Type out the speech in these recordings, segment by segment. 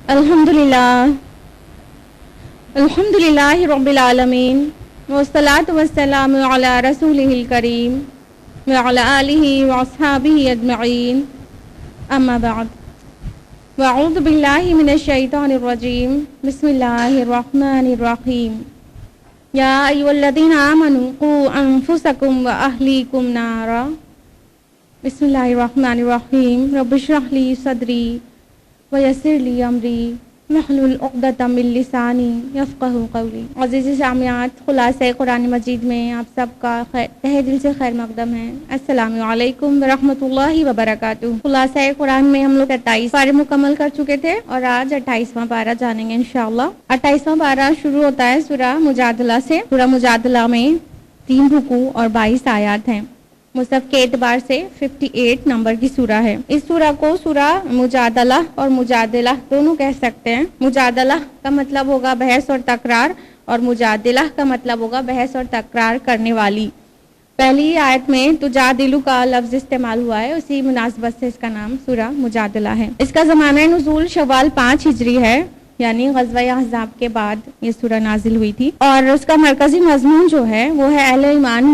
الحمدللہ رب العالمین والصلاة والسلام علی رسولہ الکریم وعلی آلہ واصحابہ اجمعین اما بعد واعوذ باللہ من الشیطان الرجیم بسم اللہ الرحمن الرحیم یا ایھا الذین آمنوا قوا انفسکم واہلیکم نارا بسم اللہ الرحمن الرحیم رب اشرح لی صدری ویسر لی امری واحلل عقدۃ من لسانی یفقہوا قولی۔ عزیز سامعات، خلاصہ قرآن مجید میں آپ سب کا تہہ دل سے خیر مقدم ہے۔ السلام علیکم ورحمۃ اللہ وبرکاتہ۔ خلاصہ قرآن میں ہم لوگ 28 پارے مکمل کر چکے تھے اور آج 28واں پارہ جانیں گے انشاءاللہ۔ 28واں پارہ شروع ہوتا ہے سورہ مجادلہ سے۔ سورہ مجادلہ میں 3 رکوع اور 22 آیات ہیں۔ مصحف کے اعتبار سے 58 نمبر کی سورہ ہے۔ اس سورہ کو سورہ مجادلہ اور مجادلہ دونوں کہہ سکتے ہیں۔ مجادلہ کا مطلب ہوگا بحث اور تکرار، اور مجادلہ کا مطلب ہوگا بحث اور تکرار کرنے والی۔ پہلی آیت میں تجادلو کا لفظ استعمال ہوا ہے، اسی مناسبت سے اس کا نام سورہ مجادلہ ہے۔ اس کا زمانہ نزول شوال 5 ہجری ہے، یعنی غزوہ احزاب کے بعد یہ سورہ نازل ہوئی تھی، اور اس کا مرکزی مضمون جو ہے وہ ہے اہل ایمان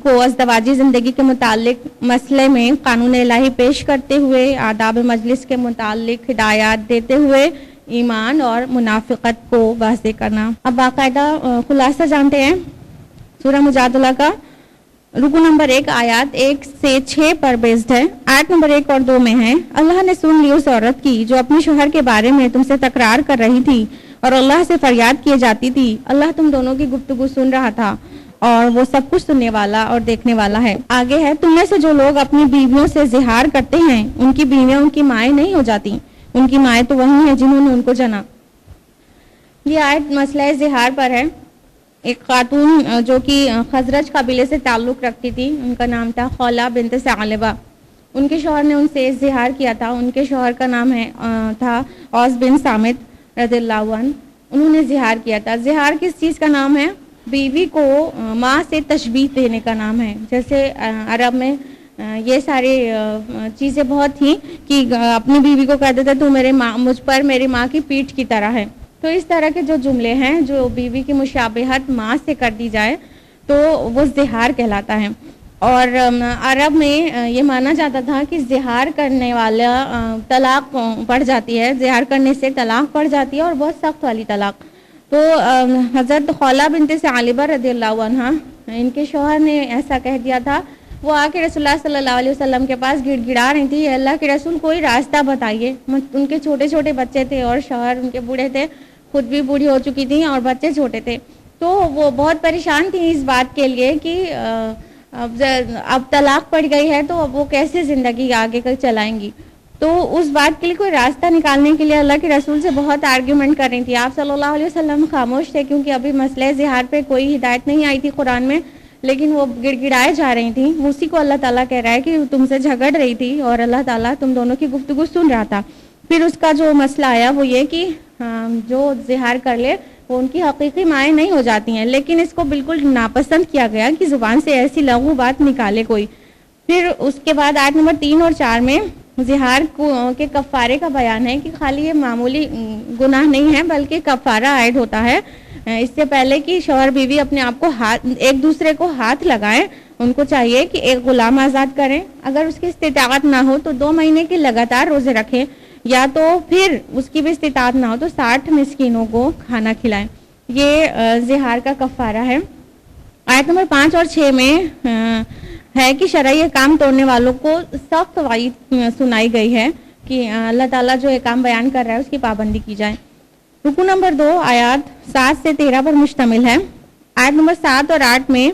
کو ازدواجی زندگی کے متعلق مسئلے میں قانون الہی پیش کرتے ہوئے آداب مجلس کے متعلق ہدایات دیتے ہوئے ایمان اور منافقت کو واضح کرنا۔ اب باقاعدہ خلاصہ جانتے ہیں سورہ مجادلہ کا۔ رکو نمبر 1 آیات 1 سے 6 پر بیسڈ ہے۔ آیت نمبر 1 اور 2 میں ہے، اللہ نے سن لی اس عورت کی جو اپنے شوہر کے بارے میں تم سے تکرار کر رہی تھی اور اللہ سے فریاد کیے جاتی تھی۔ اللہ تم دونوں کی گفتگو سن رہا تھا اور وہ سب کچھ سننے والا اور دیکھنے والا ہے۔ آگے ہے، تم میں سے جو لوگ اپنی بیویوں سے زہار کرتے ہیں ان کی بیویاں ان کی مائیں نہیں ہو جاتی، ان کی مائیں تو وہی ہیں جنہوں نے ان کو جنا۔ یہ آیت مسئلہ زہار پر ہے۔ ایک خاتون جو کہ خزرج قبیلے سے تعلق رکھتی تھی، ان کا نام تھا خولہ بنت ثعلبہ، ان کے شوہر نے ان سے زہار کیا تھا۔ ان کے شوہر کا نام تھا اوس بن صامت رضی اللہ عنہ۔ انہوں نے زہار کیا تھا۔ زہار کس چیز کا نام ہے؟ بیوی کو ماں سے تشبیہ دینے کا نام ہے۔ جیسے عرب میں یہ ساری چیزیں بہت تھیں کہ اپنی بیوی کو کہتے تھے تو مجھ پر میری ماں کی پیٹھ کی طرح ہے۔ تو اس طرح کے جو جملے ہیں جو بیوی کی مشابہت ماں سے کر دی جائے تو وہ زہار کہلاتا ہے۔ اور عرب میں یہ مانا جاتا تھا کہ زہار کرنے والا طلاق پڑ جاتی ہے، زہار کرنے سے طلاق پڑ جاتی ہے، اور بہت سخت والی طلاق۔ تو حضرت خولہ بنت ثعلبہ رضی اللہ عنہ، ان کے شوہر نے ایسا کہہ دیا تھا، وہ آ کے رسول اللہ صلی اللہ علیہ وسلم کے پاس گڑ گڑا رہی تھی، اللہ کے رسول کوئی راستہ بتائیے۔ ان کے چھوٹے چھوٹے بچے تھے اور شوہر ان کے بوڑھے تھے، خود بھی بوڑھی ہو چکی تھیں اور بچے چھوٹے تھے۔ تو وہ بہت پریشان تھیں اس بات کے لیے کہ اب طلاق پڑ گئی ہے تو اب وہ کیسے زندگی آگے چلائیں گی۔ تو اس بات کے لیے کوئی راستہ نکالنے کے لیے اللہ کے رسول سے بہت آرگیومنٹ کر رہی تھی۔ آپ صلی اللہ علیہ وسلم خاموش تھے کیونکہ ابھی مسئلہ زہار پہ کوئی ہدایت نہیں آئی تھی قرآن میں، لیکن وہ گڑ گڑائے جا رہی تھیں۔ اسی کو اللہ تعالیٰ کہہ رہا ہے کہ تم سے جھگڑ رہی تھی اور اللہ تعالیٰ تم دونوں کی گفتگو سن رہا تھا۔ پھر اس کا جو مسئلہ آیا وہ یہ کہ جو زہار کر لے وہ ان کی حقیقی مائیں نہیں ہو جاتی ہیں، لیکن اس کو بالکل ناپسند کیا گیا کہ زبان سے ایسی لغو بات نکالے کوئی۔ پھر اس کے بعد آیت نمبر 3 اور 4 میں زہار کے کفارے کا بیان ہے کہ خالی یہ معمولی گناہ نہیں ہے بلکہ کفارہ عائد ہوتا ہے۔ اس سے پہلے کہ شوہر بیوی اپنے آپ کو ایک دوسرے کو ہاتھ لگائیں، ان کو چاہیے کہ ایک غلام آزاد کریں، اگر اس کی استطاعت نہ ہو تو 2 مہینے کے لگاتار روزے رکھیں، یا تو پھر اس کی بھی استطاعت نہ ہو تو 60 مسکینوں کو کھانا کھلائیں۔ یہ زہار کا کفارہ ہے۔ آیت نمبر 5 اور 6 میں ہے کہ شرعی احکام توڑنے والوں کو سخت وعید سنائی گئی ہے کہ اللہ تعالیٰ جو احکام بیان کر رہا ہے اس کی پابندی کی جائے۔ رکو نمبر 2 آیات 7 سے 13 پر مشتمل ہے۔ آیت نمبر 7 اور 8 میں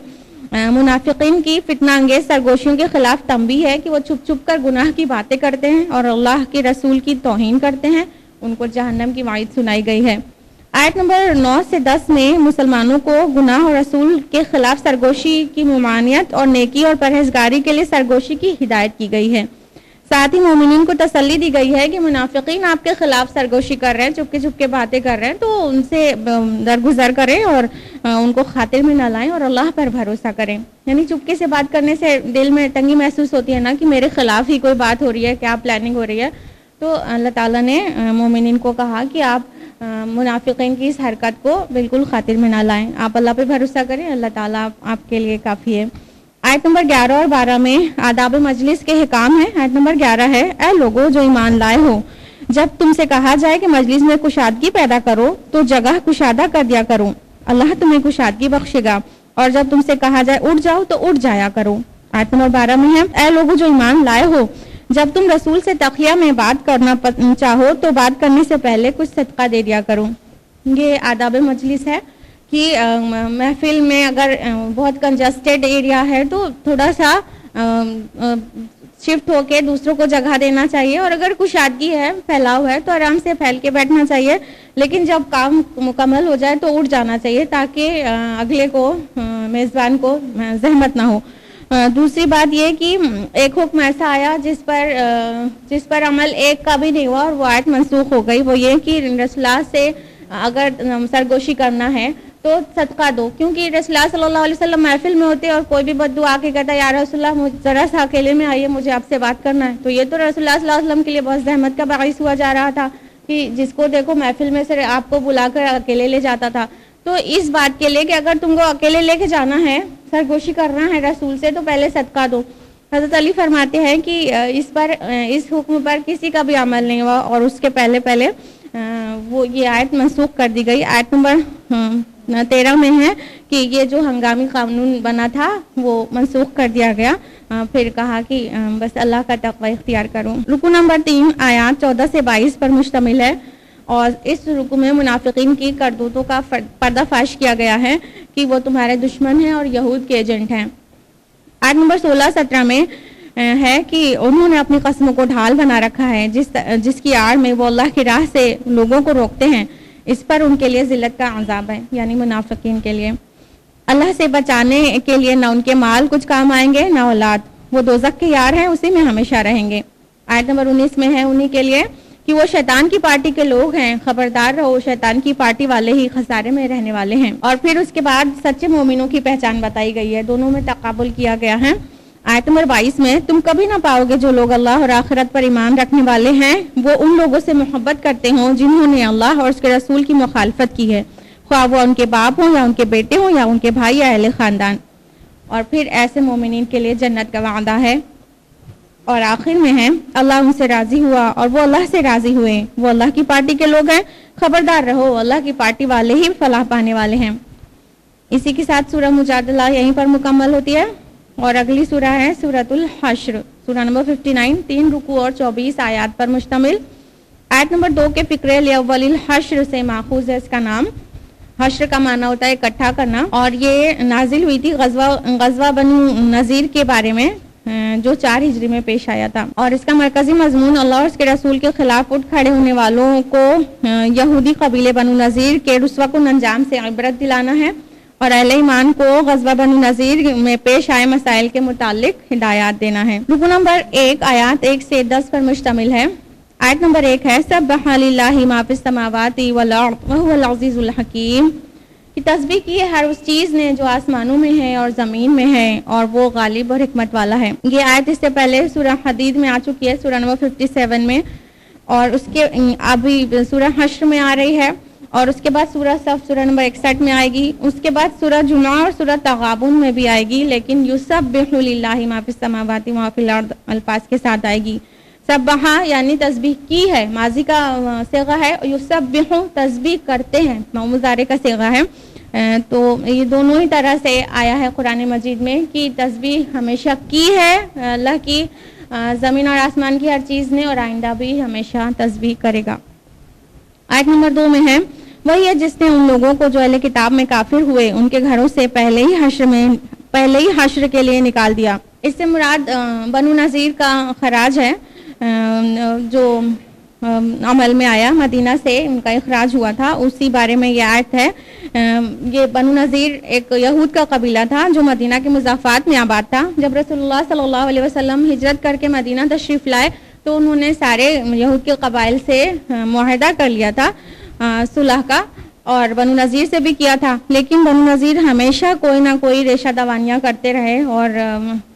منافقین کی فتنہ انگیز سرگوشیوں کے خلاف تنبیہ ہے کہ وہ چھپ چھپ کر گناہ کی باتیں کرتے ہیں اور اللہ کے رسول کی توہین کرتے ہیں، ان کو جہنم کی وعید سنائی گئی ہے۔ آیت نمبر 9 سے 10 میں مسلمانوں کو گناہ اور رسول کے خلاف سرگوشی کی ممانعت اور نیکی اور پرہیزگاری کے لیے سرگوشی کی ہدایت کی گئی ہے۔ ساتھ ہی مومنین کو تسلی دی گئی ہے کہ منافقین آپ کے خلاف سرگوشی کر رہے ہیں، چپکے چپکے باتیں کر رہے ہیں، تو ان سے درگزر کریں اور ان کو خاطر میں نہ لائیں اور اللہ پر بھروسہ کریں۔ یعنی چپکے سے بات کرنے سے دل میں تنگی محسوس ہوتی ہے نا کہ میرے خلاف ہی کوئی بات ہو رہی ہے، کیا پلاننگ ہو رہی ہے، تو اللہ تعالیٰ نے مومنین کو کہا کہ آپ منافقین کی اس حرکت کو بالکل خاطر میں نہ لائیں، آپ اللہ پہ بھروسہ کریں، اللہ تعالیٰ آپ کے لیے کافی ہے۔ آیت نمبر 11 اور 12 میں آداب مجلس کے حکام ہیں۔ آیت نمبر 11 ہے، اے لوگو جو ایمان لائے ہو، جب تم سے کہا جائے کہ مجلس میں کشادگی پیدا کرو تو جگہ کشادہ کر دیا کرو، اللہ تمہیں کشادگی بخشے گا، اور جب تم سے کہا جائے اٹھ جاؤ تو اٹھ جایا کرو۔ آیت نمبر 12 میں ہے، اے لوگو جو ایمان لائے ہو، جب تم رسول سے تقیہ میں بات کرنا چاہو تو بات کرنے سے پہلے کچھ صدقہ دے دیا کرو۔ یہ آداب مجلس ہے کہ محفل میں اگر بہت کنجسٹڈ ایریا ہے تو تھوڑا سا شفٹ ہو کے دوسروں کو جگہ دینا چاہیے، اور اگر کشادگی ہے، پھیلاؤ ہے، تو آرام سے پھیل کے بیٹھنا چاہیے، لیکن جب کام مکمل ہو جائے تو اٹھ جانا چاہیے تاکہ اگلے کو، میزبان کو زحمت نہ ہو۔ دوسری بات یہ کہ ایک حکم ایسا آیا جس پر عمل ایک کا بھی نہیں ہوا اور وہ آیت منسوخ ہو گئی، وہ یہ کہ رسول اللہ سے اگر سرگوشی کرنا ہے تو صدقہ دو، کیونکہ رسول اللہ صلی اللہ علیہ وسلم محفل میں ہوتے اور کوئی بھی بدو آ کے کہتا ہے یا رسول اللہ ذرا سا اکیلے میں آئیے، مجھے آپ سے بات کرنا ہے، تو یہ تو رسول اللہ صلی اللہ علیہ وسلم کے لیے بہت زحمت کا باعث ہوا جا رہا تھا کہ جس کو دیکھو محفل میں سے آپ کو بلا کر اکیلے لے جاتا تھا۔ تو اس بات کے لیے کہ اگر تم کو اکیلے لے کے جانا ہے، سرگوشی کرنا ہے رسول سے، تو پہلے صدقہ دو۔ حضرت علی فرماتے ہیں کہ اس حکم پر کسی کا بھی عمل نہیں ہوا اور اس کے پہلے وہ یہ آیت منسوخ کر دی گئی۔ آیت نمبر 13 میں ہے کہ یہ جو ہنگامی قانون بنا تھا وہ منسوخ کر دیا گیا، پھر کہا کہ بس اللہ کا تقوی اختیار کرو۔ رکو نمبر 3 آیات 14 سے 22 پر مشتمل ہے، اور اس رکو میں منافقین کی کرتوتوں کا پردہ فاش کیا گیا ہے کہ وہ تمہارے دشمن ہیں اور یہود کے ایجنٹ ہیں۔ آیت نمبر 16-17 میں ہے کہ انہوں نے اپنی قسموں کو ڈھال بنا رکھا ہے، جس کی آڑ میں وہ اللہ کی راہ سے لوگوں کو روکتے ہیں، اس پر ان کے لیے ذلت کا عذاب ہے، یعنی منافقین کے لیے۔ اللہ سے بچانے کے لیے نہ ان کے مال کچھ کام آئیں گے نہ اولاد، وہ دوزخ کے یار ہیں، اسی میں ہمیشہ رہیں گے۔ آیت نمبر 19 میں ہے انہی کے لیے کہ وہ شیطان کی پارٹی کے لوگ ہیں، خبردار رہو، شیطان کی پارٹی والے ہی خسارے میں رہنے والے ہیں۔ اور پھر اس کے بعد سچے مومنوں کی پہچان بتائی گئی ہے، دونوں میں تقابل کیا گیا ہے۔ آیت نمبر 22 میں تم کبھی نہ پاؤ گے جو لوگ اللہ اور آخرت پر ایمان رکھنے والے ہیں وہ ان لوگوں سے محبت کرتے ہوں جنہوں نے اللہ اور اس کے رسول کی مخالفت کی ہے، خواہ وہ ان کے باپ ہوں یا ان کے بیٹے ہوں یا ان کے بھائی یا اہل خاندان، اور پھر ایسے مومنین کے لیے جنت کا وعدہ ہے۔ اور آخر میں ہے اللہ ان سے راضی ہوا اور وہ اللہ سے راضی ہوئے، وہ اللہ کی پارٹی کے لوگ ہیں، خبردار رہو، اللہ کی پارٹی والے ہی فلاح پانے والے ہیں۔ اسی کے ساتھ سورہ مجادلہ یہیں پر مکمل ہوتی ہے، اور اگلی سورہ ہے سورۃ الحشر، سورہ نمبر 59، 3 رکوع اور 24 آیات پر مشتمل۔ آیت نمبر 2 کے فقرے لاول الحشر سے ماخوذ ہے اس کا نام۔ حشر کا معنی ہوتا ہے اکٹھا کرنا، اور یہ نازل ہوئی تھی غزوہ بنو نذیر کے بارے میں جو 4 ہجری میں پیش آیا تھا، اور اس کا مرکزی مضمون اللہ اور اس کے رسول کے خلاف اٹھ کھڑے ہونے والوں کو یہودی قبیلے بنو نذیر کے رسوا کن انجام سے عبرت دلانا ہے، اور اہل ایمان کو غزوہ بنو نذیر میں پیش آئے مسائل کے متعلق ہدایات دینا ہے۔ رکو نمبر 1 آیات 1 سے 10 پر مشتمل ہے۔ آیت نمبر 1 ہے سبح للہ ما فی السماوات والارض وہو العزیز الحکیم، کہ تسبیح کی ہے ہر اس چیز نے جو آسمانوں میں ہے اور زمین میں ہے، اور وہ غالب اور حکمت والا ہے۔ یہ آیت اس سے پہلے سورہ حدید میں آ چکی ہے، سورہ نمبر 57 میں، اور اس کے ابھی سورہ حشر میں آ رہی ہے، اور اس کے بعد سورہ صف سورہ نمبر 61 میں آئے گی، اس کے بعد سورہ جمعہ اور سورہ تغابن میں بھی آئے گی، لیکن یسبح للہ ما فی السماوات وما فی الارض الفاظ کے ساتھ آئے گی۔ سبحہ یعنی تسبیح کی ہے، ماضی کا صیغہ ہے، یسبح تسبیح کرتے ہیں مضارع کا صیغہ ہے، تو یہ دونوں ہی طرح سے آیا ہے قرآن مجید میں کہ تسبیح ہمیشہ کی ہے اللہ کی، زمین اور آسمان کی ہر چیز نے، اور آئندہ بھی ہمیشہ تسبیح کرے گا۔ آیت نمبر 2 میں ہے وہی ہے جس نے ان لوگوں کو جو اہل کتاب میں کافر ہوئے ان کے گھروں سے پہلے ہی حشر کے لیے نکال دیا۔ اس سے مراد بنو نذیر کا خراج ہے جو عمل میں آیا، مدینہ سے ان کا اخراج ہوا تھا، اسی بارے میں یہ آیت ہے۔ یہ بنو نذیر ایک یہود کا قبیلہ تھا جو مدینہ کے مضافات میں آباد تھا۔ جب رسول اللہ صلی اللہ علیہ وسلم ہجرت کر کے مدینہ تشریف لائے تو انہوں نے سارے یہود کے قبائل سے معاہدہ کر لیا تھا صلح کا، اور بنو نذیر سے بھی کیا تھا، لیکن بنو نذیر ہمیشہ کوئی نہ کوئی ریشہ دوانیاں کرتے رہے اور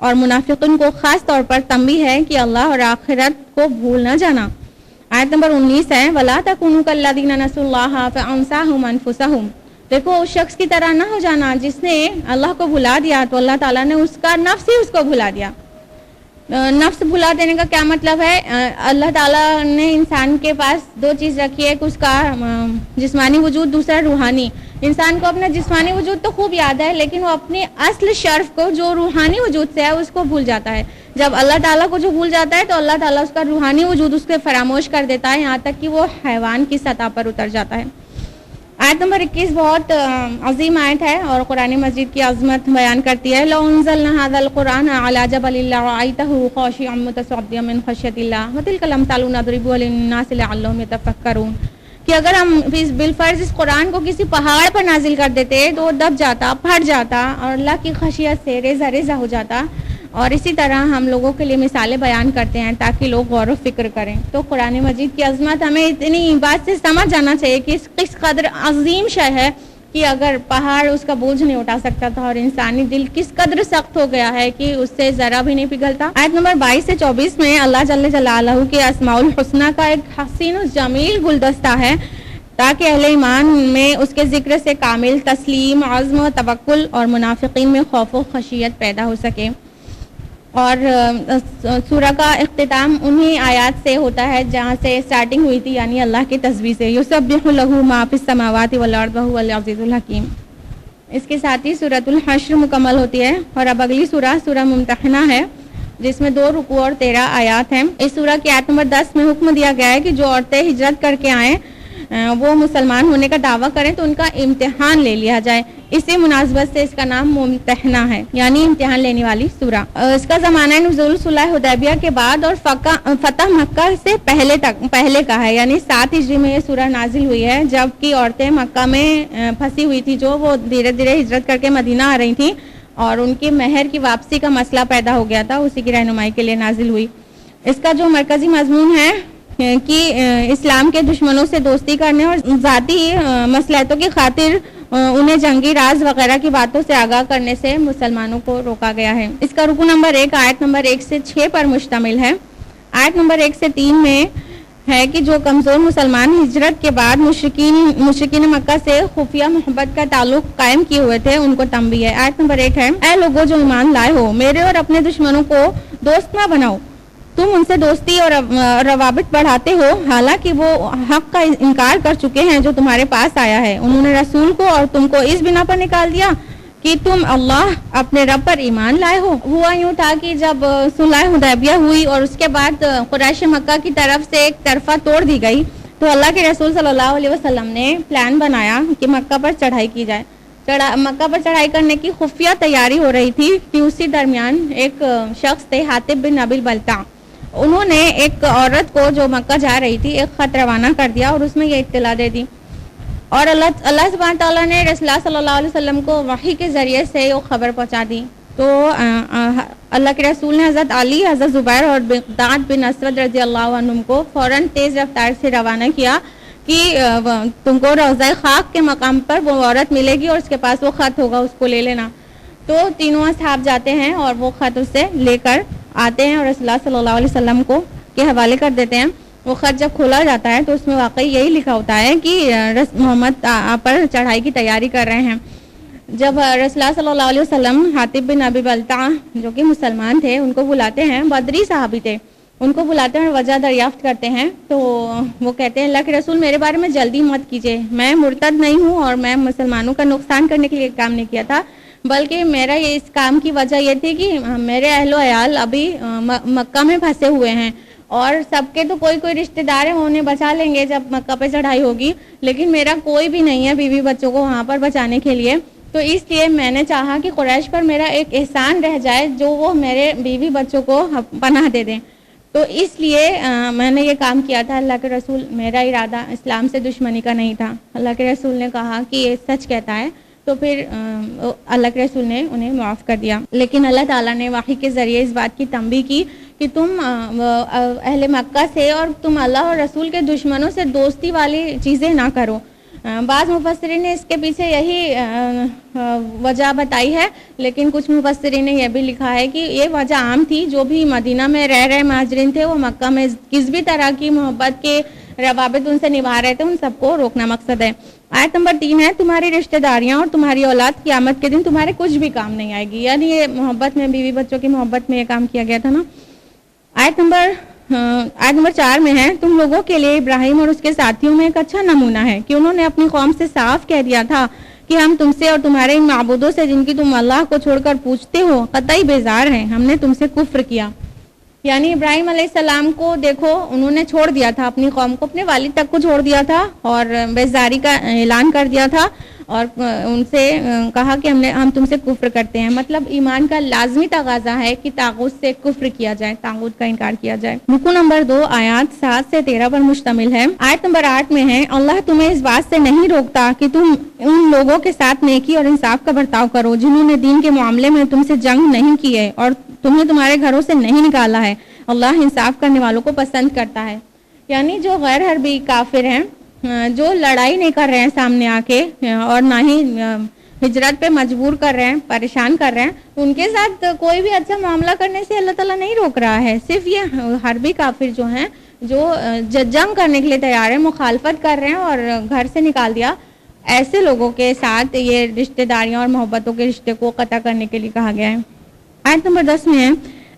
اور منافقین کو خاص طور پر تنبیہ ہے کہ اللہ اور آخرت کو بھول نہ جانا۔ آیت نمبر 19 ہے وَلَا تَكُونُوا كَالَّذِينَ نَسُوا اللَّهَ فَأَنسَاهُمْ أَنفُسَهُمْ۔ دیکھو اس شخص کی طرح نہ ہو جانا جس نے اللہ کو بھلا دیا تو اللہ تعالیٰ نے اس کا نفس ہی اس کو بھلا دیا۔ نفس بھلا دینے کا کیا مطلب ہے؟ اللہ تعالیٰ نے انسان کے پاس دو چیز رکھی ہے، کہ اس کا جسمانی وجود، دوسرا روحانی۔ انسان کو اپنا جسمانی وجود تو خوب یاد ہے، لیکن وہ اپنے اصل شرف کو جو روحانی وجود سے ہے اس کو بھول جاتا ہے۔ جب اللہ تعالیٰ کو جو بھول جاتا ہے تو اللہ تعالیٰ اس کا روحانی وجود اس کے فراموش کر دیتا ہے، یہاں تک کہ وہ حیوان کی سطح پر اتر جاتا ہے۔ آیت نمبر 21 بہت عظیم آیت ہے اور قرآن مجید کی عظمت بیان کرتی ہے۔ لو انزلنا هذا القرآن على جبل لرأيته خاشعا متصدعا من خشية الله وتلك الأمثال نضربها للناس لعلهم يتفكرون، کہ اگر ہم بالفرض اس قرآن کو کسی پہاڑ پر نازل کر دیتے تو وہ دب جاتا، پھٹ جاتا اور اللہ کی خشیت سے ریزہ ریزہ ہو جاتا، اور اسی طرح ہم لوگوں کے لیے مثالیں بیان کرتے ہیں تاکہ لوگ غور و فکر کریں۔ تو قرآن مجید کی عظمت ہمیں اتنی بات سے سمجھ جانا چاہیے کہ کس قدر عظیم شے ہے کہ اگر پہاڑ اس کا بوجھ نہیں اٹھا سکتا تھا، اور انسانی دل کس قدر سخت ہو گیا ہے کہ اس سے ذرا بھی نہیں پگھلتا۔ آیت نمبر 22 سے 24 میں اللہ جل جلالہ کے اسماء الحسنی کا ایک حسین و جمیل گلدستہ ہے تاکہ اہل ایمان میں اس کے ذکر سے کامل تسلیم، عزم و توکل اور منافقین میں خوف و خشیت پیدا ہو سکے۔ اور سورہ کا اختتام انہی آیات سے ہوتا ہے جہاں سے سٹارٹنگ ہوئی تھی، یعنی اللہ کی تسبیح سے، یسبح لہ ما فی السماوات والارض وہو العزیز الحکیم۔ اس کے ساتھ ہی سورۃ الحشر مکمل ہوتی ہے، اور اب اگلی سورہ ممتحنہ ہے جس میں 2 رکوع اور 13 آیات ہیں۔ اس سورہ کی آیت نمبر 10 میں حکم دیا گیا ہے کہ جو عورتیں ہجرت کر کے آئیں وہ مسلمان ہونے کا دعویٰ کریں تو ان کا امتحان لے لیا جائے۔ اسی مناسبت سے اس کا نام ممتحنہ ہے، یعنی امتحان لینے والی سورہ۔ اس کا زمانہ نزول صلح حدیبیہ کے بعد اور فتح مکہ سے پہلے کا ہے، یعنی 7 ہجری میں یہ سورہ نازل ہوئی ہے، جبکہ عورتیں مکہ میں پھنسی ہوئی تھی جو وہ دھیرے دھیرے ہجرت کر کے مدینہ آ رہی تھیں، اور ان کی مہر کی واپسی کا مسئلہ پیدا ہو گیا تھا، اسی کی رہنمائی کے لیے نازل ہوئی۔ اس کا جو مرکزی مضمون ہے کہ اسلام کے دشمنوں سے دوستی کرنے اور ذاتی مصلحتوں کی خاطر انہیں جنگی راز وغیرہ کی باتوں سے آگاہ کرنے سے مسلمانوں کو روکا گیا ہے۔ اس کا رکن نمبر 1 آیت نمبر 1 سے 6 پر مشتمل ہے۔ آیت نمبر 1 سے 3 میں ہے کہ جو کمزور مسلمان ہجرت کے بعد مشرکین مکہ سے خفیہ محبت کا تعلق قائم کیے ہوئے تھے ان کو تنبیہ ہے۔ آیت نمبر 1 ہے، اے لوگوں جو ایمان لائے ہو، میرے اور اپنے دشمنوں کو دوست نہ بناؤ، تم ان سے دوستی اور روابط بڑھاتے ہو حالانکہ وہ حق کا انکار کر چکے ہیں جو تمہارے پاس آیا ہے۔ انہوں نے رسول کو اور تم کو اس بنا پر نکال دیا کہ تم اللہ اپنے رب پر ایمان لائے ہو۔ ہوا یوں تھا کہ جب صلح حدیبیہ ہوئی اور اس کے بعد قریش مکہ کی طرف سے ایک طرفہ توڑ دی گئی تو اللہ کے رسول صلی اللہ علیہ وسلم نے پلان بنایا کہ مکہ پر چڑھائی کی جائے۔ مکہ پر چڑھائی کرنے کی خفیہ تیاری ہو رہی تھی کہ اسی درمیان ایک شخص تھے حاطب بن ابی بلتع، انہوں نے ایک عورت کو جو مکہ جا رہی تھی ایک خط روانہ کر دیا اور اس میں یہ اطلاع دے دی، اور اللہ سبحانہ تعالیٰ نے رسول اللہ صلی اللہ علیہ وسلم کو وحی کے ذریعے سے وہ خبر پہنچا دی۔ تو اللہ کے رسول نے حضرت علی، حضرت زبیر اور مقداد بن اسود رضی اللہ عنہم کو فوراً تیز رفتار سے روانہ کیا کہ تم کو روضہ خاک کے مقام پر وہ عورت ملے گی اور اس کے پاس وہ خط ہوگا، اس کو لے لینا۔ تو تینوں اصحاب جاتے ہیں اور وہ خط اس سے لے کر آتے ہیں اور رسول اللہ صلی اللہ علیہ وسلم کو کے حوالے کر دیتے ہیں۔ وہ خط جب کھولا جاتا ہے تو اس میں واقعی یہی لکھا ہوتا ہے کہ محمد پر چڑھائی کی تیاری کر رہے ہیں۔ جب رسول اللہ صلی اللہ علیہ وسلم حاطب بن ابی بلتع جو کہ مسلمان تھے ان کو بلاتے ہیں، بدری صحابی تھے، ان کو بلاتے ہیں اور وجہ دریافت کرتے ہیں تو وہ کہتے ہیں اللہ کے رسول میرے بارے میں جلدی مت کیجیے، میں مرتد نہیں ہوں اور میں مسلمانوں کا نقصان کرنے کے لیے کام نہیں کیا تھا، بلکہ میرا اس کام کی وجہ یہ تھی کہ میرے اہل و عیال ابھی مکہ میں پھنسے ہوئے ہیں اور سب کے تو کوئی رشتہ دار ہیں انہیں بچا لیں گے جب مکہ پہ چڑھائی ہوگی، لیکن میرا کوئی بھی نہیں ہے بیوی بچوں کو وہاں پر بچانے کے لیے، تو اس لیے میں نے چاہا کہ قریش پر میرا ایک احسان رہ جائے جو وہ میرے بیوی بچوں کو پناہ دے دیں، تو اس لیے میں نے یہ کام کیا تھا۔ اللہ کے رسول میرا ارادہ اسلام سے دشمنی کا نہیں تھا۔ اللہ کے رسول نے کہا کہ یہ سچ کہتا ہے، تو پھر اللہ کے رسول نے انہیں معاف کر دیا، لیکن اللہ تعالیٰ نے وحی کے ذریعے اس بات کی تنبیہ کی کہ تم اہل مکہ سے اور تم اللہ اور رسول کے دشمنوں سے دوستی والی چیزیں نہ کرو، بعض مفسرین نے اس کے پیچھے یہی وجہ بتائی ہے، لیکن کچھ مفسرین نے یہ بھی لکھا ہے کہ یہ وجہ عام تھی، جو بھی مدینہ میں رہ رہے مہاجرین تھے وہ مکہ میں کس بھی طرح کی محبت کے روابط ان سے نبھا رہے تھے، ان سب کو روکنا مقصد ہے۔ آیت نمبر 3 ہے، تمہاری رشتہ داریاں اور تمہاری اولاد قیامت کے دن تمہارے کچھ بھی کام نہیں آئے گی، یعنی یہ محبت میں، بیوی بچوں کی محبت میں یہ کام کیا گیا تھا نا۔ آیت نمبر 4 میں ہے، تم لوگوں کے لیے ابراہیم اور اس کے ساتھیوں میں ایک اچھا نمونہ ہے کہ انہوں نے اپنی قوم سے صاف کہہ دیا تھا کہ ہم تم سے اور تمہارے ان معبودوں سے جن کی تم اللہ کو چھوڑ کر پوچھتے ہو قطعی بیزار ہیں، ہم نے تم سے کفر کیا۔ یعنی ابراہیم علیہ السلام کو دیکھو، انہوں نے چھوڑ دیا تھا اپنی قوم کو، اپنے والد تک کو چھوڑ دیا تھا اور بیزاری کا اعلان کر دیا تھا اور ان سے کہا کہ ہم تم سے کفر کرتے ہیں۔ مطلب ایمان کا لازمی تقاضا ہے کہ طاغوت سے کفر کیا جائے، طاغوت کا انکار کیا جائے۔ رکوع نمبر 2 آیات 7 سے 13 پر مشتمل ہے۔ آیت نمبر 8 میں ہے، اللہ تمہیں اس بات سے نہیں روکتا کہ تم ان لوگوں کے ساتھ نیکی اور انصاف کا برتاؤ کرو جنہوں نے دین کے معاملے میں تم سے جنگ نہیں کی ہے اور تمہیں تمہارے گھروں سے نہیں نکالا ہے، اللہ انصاف کرنے والوں کو پسند کرتا ہے۔ یعنی جو غیر حربی کافر ہیں، جو لڑائی نہیں کر رہے ہیں سامنے آ کے اور نہ ہی ہجرت پہ مجبور کر رہے ہیں، پریشان کر رہے ہیں، ان کے ساتھ کوئی بھی اچھا معاملہ کرنے سے اللہ تعالیٰ نہیں روک رہا ہے۔ صرف یہ حربی کافر جو ہیں، جو جنگ کرنے کے لیے تیار ہیں، مخالفت کر رہے ہیں اور گھر سے نکال دیا، ایسے لوگوں کے ساتھ یہ رشتہ داریاں اور محبتوں کے رشتے کو قطع کرنے کے لیے کہا گیا ہے۔ آیت نمبر 10 میں ہے،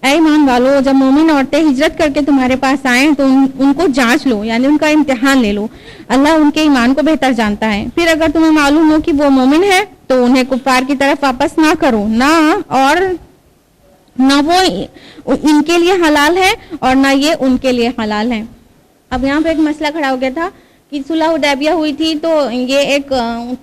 اے ایمان والو، جب مومن عورتیں ہجرت کر کے تمہارے پاس آئیں تو ان کو جانچ لو، یعنی ان کا امتحان لے لو، اللہ ان کے ایمان کو بہتر جانتا ہے۔ پھر اگر تمہیں معلوم ہو کہ وہ مومن ہے تو انہیں کفار کی طرف واپس نہ کرو، نہ وہ ان کے لیے حلال ہے اور نہ یہ ان کے لیے حلال ہے۔ اب یہاں پہ ایک مسئلہ کھڑا ہو گیا تھا کہ صلح حدیبیہ ہوئی تھی تو یہ ایک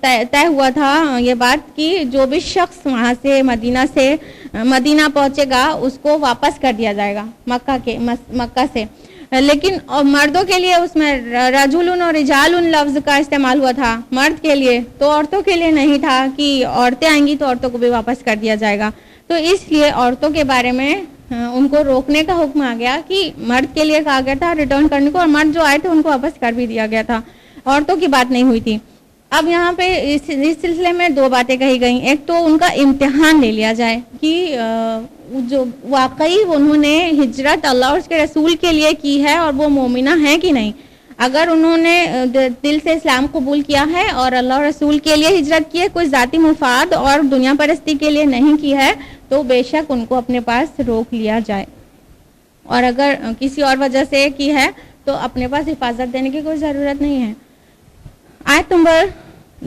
طے ہوا تھا یہ بات کہ جو بھی شخص وہاں سے مدینہ پہنچے گا اس کو واپس کر دیا جائے گا مکہ سے، لیکن مردوں کے لیے اس میں رجل اور رجال لفظ کا استعمال ہوا تھا، مرد کے لیے، تو عورتوں کے لیے نہیں تھا کہ عورتیں آئیں گی تو عورتوں کو بھی واپس کر دیا جائے گا۔ تو اس لیے عورتوں کے بارے میں ان کو روکنے کا حکم آ گیا کہ مرد کے لیے کہا گیا تھا ریٹرن کرنے کو، اور مرد جو آئے تھے ان کو واپس کر بھی دیا گیا تھا، عورتوں کی بات نہیں ہوئی تھی۔ اب یہاں پہ اس سلسلے میں 2 باتیں کہی گئیں، ایک تو ان کا امتحان لے لیا جائے کہ جو واقعی انہوں نے ہجرت اللہ اور اس کے رسول کے لیے کی ہے اور وہ مومنہ ہیں کہ نہیں۔ اگر انہوں نے دل سے اسلام قبول کیا ہے اور اللہ اور رسول کے لیے ہجرت کی ہے، کوئی ذاتی مفاد اور دنیا پرستی کے لیے نہیں کی ہے، تو بے شک ان کو اپنے پاس روک لیا جائے، اور اگر کسی اور وجہ سے کی ہے تو اپنے پاس حفاظت دینے کی کوئی ضرورت نہیں ہے۔ آیت نمبر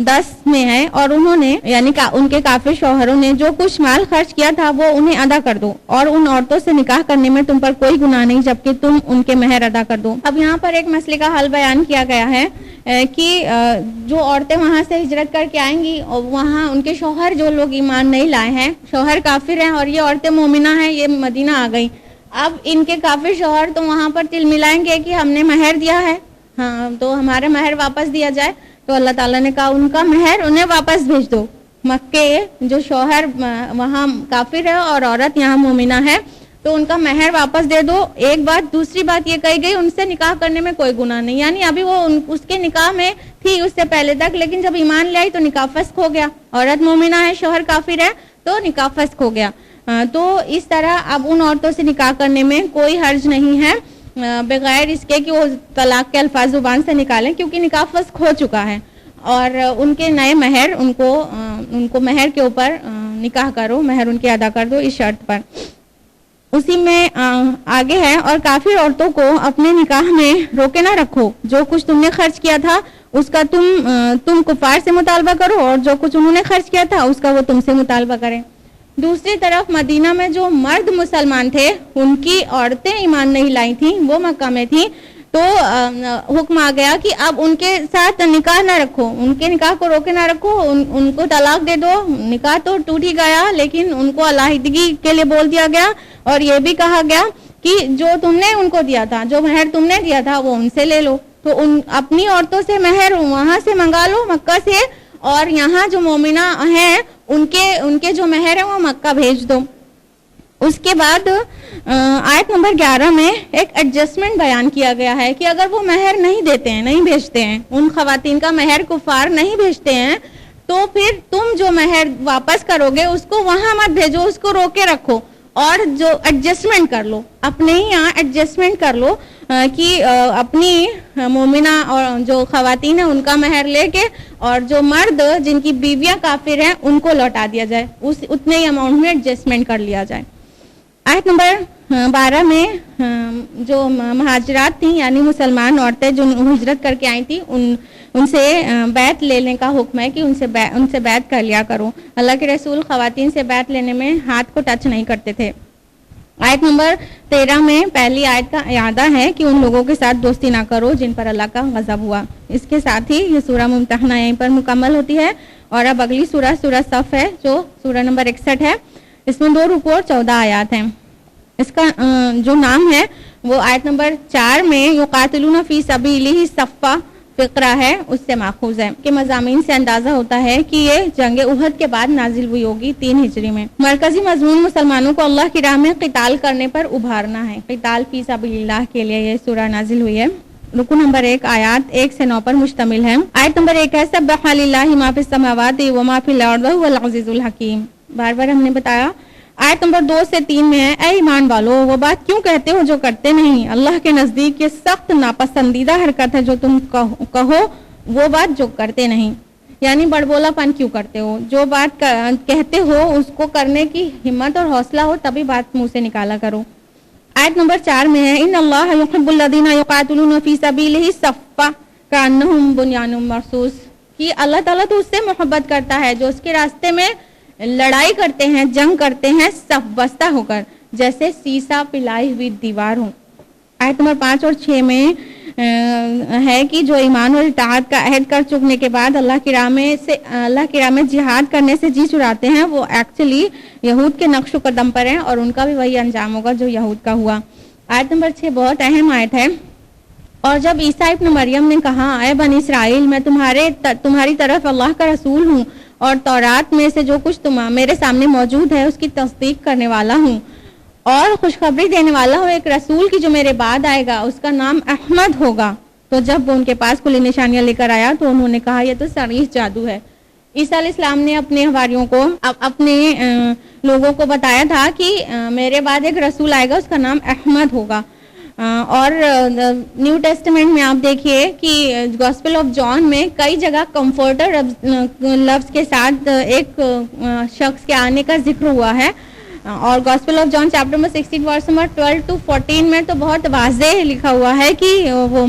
10 میں ہے، اور انہوں نے یعنی ان کے کافر شوہروں نے جو کچھ مال خرچ کیا تھا وہ انہیں ادا کر دو، اور ان عورتوں سے نکاح کرنے میں تم پر کوئی گناہ نہیں جبکہ تم ان کے مہر ادا کر دو۔ اب یہاں پر ایک مسئلے کا حل بیان کیا گیا ہے کہ جو عورتیں وہاں سے ہجرت کر کے آئیں گی اور وہاں ان کے شوہر جو لوگ ایمان نہیں لائے ہیں، شوہر کافر ہیں اور یہ عورتیں مومنہ ہیں، یہ مدینہ آ گئی، اب ان کے کافر شوہر تو وہاں پر تل ملائیں گے کہ ہم نے مہر دیا ہے، ہاں تو ہمارا مہر واپس دیا جائے، تو اللہ تعالیٰ نے کہا ان کا مہر انہیں واپس بھیج دو۔ مکے جو شوہر وہاں کافر ہے اور عورت یہاں مومنہ ہے تو ان کا مہر واپس دے دو، ایک بات۔ دوسری بات یہ کہی گئی ان سے نکاح کرنے میں کوئی گناہ نہیں، یعنی ابھی وہ اس کے نکاح میں تھی اس سے پہلے تک، لیکن جب ایمان لے آئی تو نکاح فسخ ہو گیا، عورت مومنہ ہے شوہر کافر ہے تو نکاح فسخ ہو گیا۔ تو اس طرح اب ان عورتوں سے نکاح کرنے میں کوئی حرج نہیں ہے بغیر اس کے کہ وہ طلاق کے الفاظ زبان سے نکالیں، کیونکہ نکاح فسخ ہو چکا ہے، اور ان کے نئے مہر ان کو مہر کے اوپر نکاح کرو، مہر ان کے ادا کر دو اس شرط پر۔ اسی میں آگے ہے، اور کافر عورتوں کو اپنے نکاح میں روکے نہ رکھو، جو کچھ تم نے خرچ کیا تھا اس کا تم کفار سے مطالبہ کرو، اور جو کچھ انہوں نے خرچ کیا تھا اس کا وہ تم سے مطالبہ کریں۔ دوسری طرف مدینہ میں جو مرد مسلمان تھے ان کی عورتیں ایمان نہیں لائی تھیں، وہ مکہ میں تھیں، تو حکم آ گیا کہ اب ان کے ساتھ نکاح نہ رکھو، ان کے نکاح کو روکے نہ رکھو، ان کو طلاق دے دو۔ نکاح تو ٹوٹ ہی گیا لیکن ان کو علیحدگی کے لیے بول دیا گیا، اور یہ بھی کہا گیا کہ جو تم نے ان کو دیا تھا، جو مہر تم نے دیا تھا وہ ان سے لے لو، تو اپنی عورتوں سے مہر وہاں سے منگا لو مکہ سے، اور یہاں جو مومنہ ہیں ان کے جو مہر ہے وہ مکہ بھیج دو۔ اس کے بعد آیت نمبر 11 میں ایک ایڈجسٹمنٹ بیان کیا گیا ہے کہ اگر وہ مہر نہیں دیتے ہیں، نہیں بھیجتے ہیں، ان خواتین کا مہر کفار نہیں بھیجتے ہیں، تو پھر تم جو مہر واپس کرو گے اس کو وہاں مت بھیجو، اس کو روکے رکھو اور جو ایڈجسٹمنٹ کر لو، اپنے ہی یہاں ایڈجسٹمنٹ کر لو کہ اپنی مومنہ اور جو خواتین ہیں ان کا مہر لے کے، اور جو مرد جن کی بیویاں کافر ہیں ان کو لوٹا دیا جائے، اتنے ہی اماؤنٹ میں ایڈجسٹمنٹ کر لیا جائے۔ آیت نمبر 12 میں جو مہاجرات تھیں یعنی مسلمان عورتیں جو ہجرت کر کے آئی تھیں ان سے بیعت لینے کا حکم ہے کہ ان سے بیعت کر لیا کرو۔ اللہ کے رسول خواتین سے بیعت لینے میں ہاتھ کو ٹچ نہیں کرتے تھے۔ آیت نمبر 13 میں پہلی آیت کا اعادہ ہے کہ ان لوگوں کے ساتھ دوستی نہ کرو جن پر اللہ کا غضب ہوا۔ اس کے ساتھ ہی یہ سورہ ممتحنہ یہیں پر مکمل ہوتی ہے، اور اب اگلی سورہ صف ہے جو سورہ نمبر 61 ہے۔ اس میں 2 رکوع اور 14 آیات ہیں۔ اس کا جو نام ہے وہ آیت نمبر 4 میں یقاتلون فی سبیلہ صفا فقرہ ہے، اس سے ماخوذ ہے کہ مضامین سے اندازہ ہوتا ہے کہ یہ جنگ احد کے بعد نازل ہوئی ہوگی 3 ہجری میں۔ مرکزی مضمون مسلمانوں کو اللہ کی راہ میں قتال کرنے پر ابھارنا ہے، قتال فی سبیل اللہ کے لیے یہ سورہ نازل ہوئی ہے۔ رکوع نمبر 1 آیات 1 سے 9 پر مشتمل ہے۔ آیت نمبر 1 ہے سبح للہ ما فی السماوات و ما فی الارض وهو العزیز الحکیم۔ بار بار ہم نے بتایا۔ آیت نمبر 2 سے 3 میں ہے اے ایمان والو وہ بات کیوں کہتے ہو جو کرتے نہیں، اللہ کے نزدیک یہ سخت ناپسندیدہ حرکت ہے جو تم کہو وہ بات جو کرتے نہیں، یعنی بڑبولا پن کیوں کرتے ہو، جو بات کہتے ہو اس کو کرنے کی ہمت اور حوصلہ ہو تبھی بات منہ سے نکالا کرو۔ آیت نمبر 4 میں ہے ان اللہ یحب الذین یقاتلون فی سبیلہ صفا کانہم بنیان مرصوص، کہ اللہ تعالیٰ تو اس سے محبت کرتا ہے جو اس کے راستے میں لڑائی کرتے ہیں، جنگ کرتے ہیں صف بستہ ہو کر، جیسے سیسا پلائی ہوئی دیوار ہوں۔ آیت نمبر 5 اور 6 میں ہے کہ جو ایمان اور اطاعت کا عہد کر چکنے کے بعد اللہ کی راہ میں جہاد کرنے سے جی چراتے ہیں وہ ایکچولی یہود کے نقش و قدم پر ہیں، اور ان کا بھی وہی انجام ہوگا جو یہود کا ہوا۔ آیت نمبر 6 بہت اہم آیت ہے۔ اور جب عیسیٰ ابن مریم نے کہا اے بنی اسرائیل میں تمہاری طرف اللہ کا رسول ہوں اور تورات میں سے جو کچھ میرے سامنے موجود ہے اس کی تصدیق کرنے والا ہوں اور خوشخبری دینے والا ہوں، ایک رسول کی جو میرے بعد آئے گا اس کا نام احمد ہوگا، تو جب وہ ان کے پاس کھلی نشانیاں لے کر آیا تو انہوں نے کہا یہ تو صریح جادو ہے۔ عیسیٰ علیہ السلام نے اپنے حواریوں کو اپنے لوگوں کو بتایا تھا کہ میرے بعد ایک رسول آئے گا اس کا نام احمد ہوگا، اور نیو ٹیسٹمنٹ میں آپ دیکھیے کہ گاسپل آف جان میں کئی جگہ کمفرٹر لفظ کے ساتھ ایک شخص کے آنے کا ذکر ہوا ہے، اور gospel of John chapter number 16 verse number 12 to 14 میں تو بہت واضح لکھا ہوا ہے کہ وہ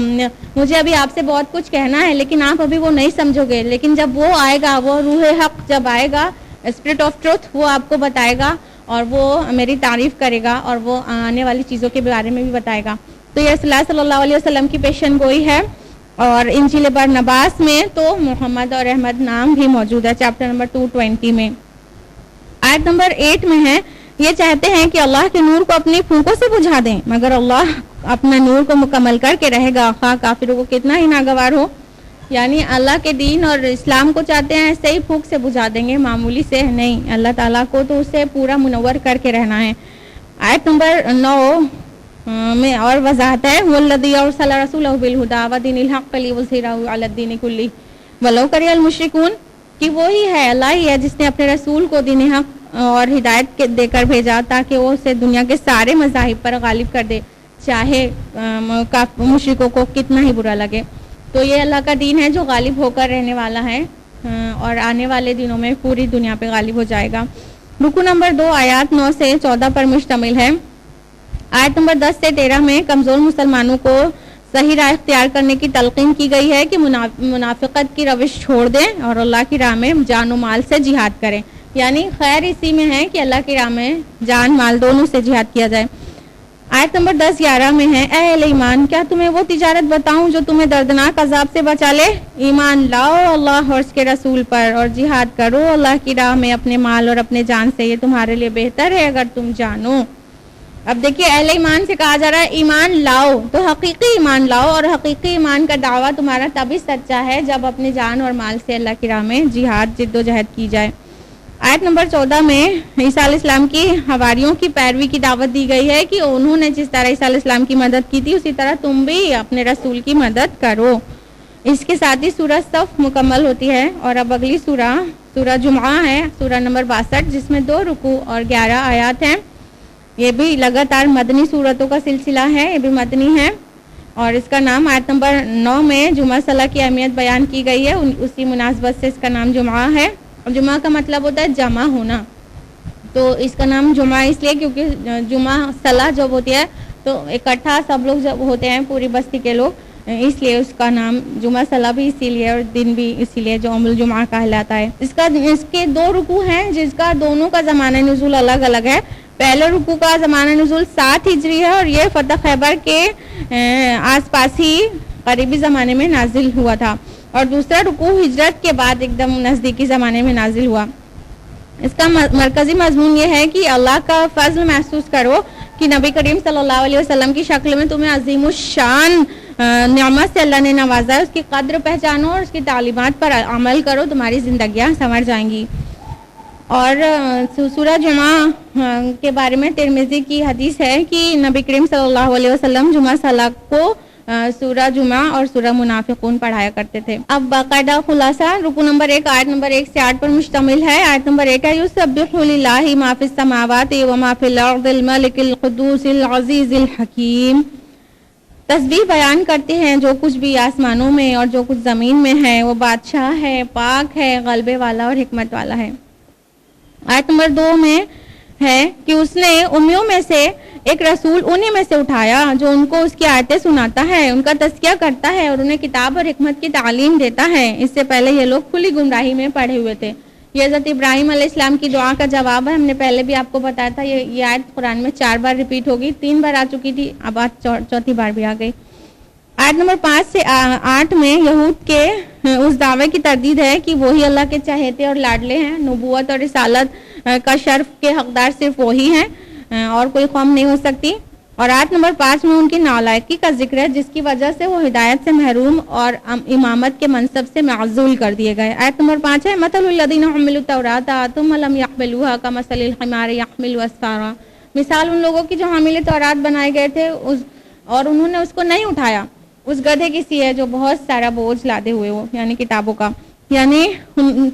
مجھے ابھی آپ سے بہت کچھ کہنا ہے لیکن آپ ابھی وہ نہیں سمجھو گے، لیکن جب وہ آئے گا، وہ روح حق جب آئے گا، اسپرٹ آف ٹروتھ، وہ آپ کو بتائے گا اور وہ میری تعریف کرے گا اور وہ آنے والی چیزوں کے بارے میں بھی بتائے گا۔ تو یہ رسول اللہ صلی اللہ علیہ وسلم کی پیشن گوئی ہے، اور انجیل برنباس میں تو محمد اور احمد نام بھی موجود ہے چیپٹر نمبر 220 میں۔ آیت نمبر 8 میں ہے یہ چاہتے ہیں کہ اللہ کے نور کو اپنی پھونکوں سے بجھا دیں، مگر اللہ اپنا نور کو مکمل کر کے رہے گا، خواہ کافروں کو کتنا ہی ناگوار ہو، یعنی اللہ کے دین اور اسلام کو چاہتے ہیں ایسے ہی پھونک سے بجھا دیں گے، معمولی سے نہیں، اللہ تعالیٰ کو تو اسے پورا منور کر کے رہنا ہے۔ آیت نمبر 9 میں اور وضاحت ہے والذی ارسل رسولہ بالہدی ودین الحق لیظہرہ علی الدین کلہ ولو کرہ المشرکون، کہ وہی ہے، اللہ ہی ہے جس نے اپنے رسول کو دین حق اور ہدایت دے کر بھیجا تاکہ وہ اسے دنیا کے سارے مذاہب پر غالب کر دے، چاہے مشرکوں کو کتنا ہی برا لگے۔ تو یہ اللہ کا دین ہے جو غالب ہو کر رہنے والا ہے اور آنے والے دنوں میں پوری دنیا پہ غالب ہو جائے گا۔ رکوع نمبر 2 آیات 9 سے 14 پر مشتمل ہے۔ آیت نمبر 10 سے 13 میں کمزور مسلمانوں کو صحیح راہ اختیار کرنے کی تلقین کی گئی ہے کہ منافقت کی روش چھوڑ دیں اور اللہ کی راہ میں جان و مال سے جہاد کریں، یعنی خیر اسی میں ہے کہ اللہ کی راہ میں جان مال دونوں سے جہاد کیا جائے۔ آیت نمبر 10-11 میں ہے اے اہل ایمان کیا تمہیں وہ تجارت بتاؤں جو تمہیں دردناک عذاب سے بچا لے؟ ایمان لاؤ اللہ اور اس کے رسول پر اور جہاد کرو اللہ کی راہ میں اپنے مال اور اپنے جان سے، یہ تمہارے لیے بہتر ہے اگر تم جانو۔ اب دیکھیے اہل ایمان سے کہا جا رہا ہے ایمان لاؤ، تو حقیقی ایمان لاؤ، اور حقیقی ایمان کا دعویٰ تمہارا تبھی سچا ہے جب اپنے جان اور مال سے اللہ کی راہ میں جہاد جد و جہد کی جائے۔ آیت نمبر 14 میں عیسیٰ علیہ السلام کی حواریوں کی پیروی کی دعوت دی گئی ہے کہ انہوں نے جس طرح عیسیٰ علیہ السلام کی مدد کی تھی اسی طرح تم بھی اپنے رسول کی مدد کرو. اس کے ساتھ ہی سورہ صف مکمل ہوتی ہے. اور اب اگلی سورہ جمعہ ہے، سورہ نمبر 62، جس میں 2 رکوع اور 11 آیات ہیں. یہ بھی لگاتار مدنی صورتوں کا سلسلہ ہے، یہ بھی مدنی ہے. اور اس کا نام آیت نمبر 9 میں جمعہ صلاح کی اہمیت بیان کی گئی ہے، اسی مناسبت سے اس کا نام جمعہ ہے. جمعہ کا مطلب ہوتا ہے جمع ہونا، تو اس کا نام جمعہ اس لیے کیونکہ جمعہ صلاح جب ہوتی ہے تو اکٹھا سب لوگ جب ہوتے ہیں پوری بستی کے لوگ، اس لیے اس کا نام جمعہ صلاح بھی اسی لیے اور دن بھی اسی لیے جو یوم الجمعہ کہلاتا ہے. اس کے 2 رکوع ہیں جس کا دونوں کا زمانہ نزول الگ الگ ہے. پہلے رکوع کا زمانہ نزول 7 ہجری ہے اور یہ فتح خیبر کے آس پاس ہی قریبی زمانے میں نازل ہوا تھا، اور دوسرا رکوع ہجرت کے بعد ایک دم نزدیکی زمانے میں نازل ہوا. اس کا مرکزی مضمون یہ ہے کہ اللہ کا فضل محسوس کرو کہ نبی کریم صلی اللہ علیہ وسلم کی شکل میں تمہیں عظیم الشان نعمت سے اللہ نے نوازا ہے. اس کی قدر پہچانو اور اس کی تعلیمات پر عمل کرو، تمہاری زندگیاں سنور جائیں گی. اور سورہ جمعہ کے بارے میں ترمذی کی حدیث ہے کہ نبی کریم صلی اللہ علیہ وسلم جمعہ صلاح کو سورہ جمعہ اور سورہ منافقون پڑھایا کرتے تھے. اب باقاعدہ خلاصہ رکوع نمبر 1 آیت نمبر 1 سے 8 پر مشتمل ہے. آیت نمبر 1 ہے یسبح للہ ما فی السماوات و ما فی الارض الملک القدوس العزیز الحکیم. تسبیح بیان کرتے ہیں جو کچھ بھی آسمانوں میں اور جو کچھ زمین میں ہے، وہ بادشاہ ہے، پاک ہے، غلبے والا اور حکمت والا ہے. آیت نمبر 2 میں ہے کہ اس نے امیوں میں سے ایک رسول انہی میں سے اٹھایا جو ان کو اس کی آیتیں سناتا ہے، ان کا تزکیہ کرتا ہے اور انہیں کتاب اور حکمت کی تعلیم دیتا ہے. اس سے پہلے یہ لوگ کھلی گمراہی میں پڑے ہوئے تھے. یہ حضرت ابراہیم علیہ السلام کی دعا کا جواب ہے. ہم نے پہلے بھی آپ کو بتایا تھا یہ آیت قرآن میں 4 بار ریپیٹ ہوگی، 3 بار آ چکی تھی، اب آج 4تھی بار بھی آ گئی. آیت نمبر 5 سے 8 میں یہود کے اس دعوے کی تردید ہے کہ وہی اللہ کے چہیتے اور لاڈلے ہیں، نبوت اور رسالت کا شرف کے حقدار صرف وہی ہیں اور کوئی قوم نہیں ہو سکتی. اور آیت نمبر 5 میں ان کی نالائقی کا ذکر ہے جس کی وجہ سے وہ ہدایت سے محروم اور امامت کے منصب سے معزول کر دیے گئے. آیت نمبر 5 ہے مثل الذین حملوا التوراۃ ثم لم یحملوها کمثل الحمار یحمل اسفارا. مثال ان لوگوں کی جو حامل تورات بنائے گئے تھے اور انہوں نے اس کو نہیں اٹھایا، اس گدھے کی سی ہے جو بہت سارا بوجھ لادے ہوئے ہو، یعنی کتابوں کا، یعنی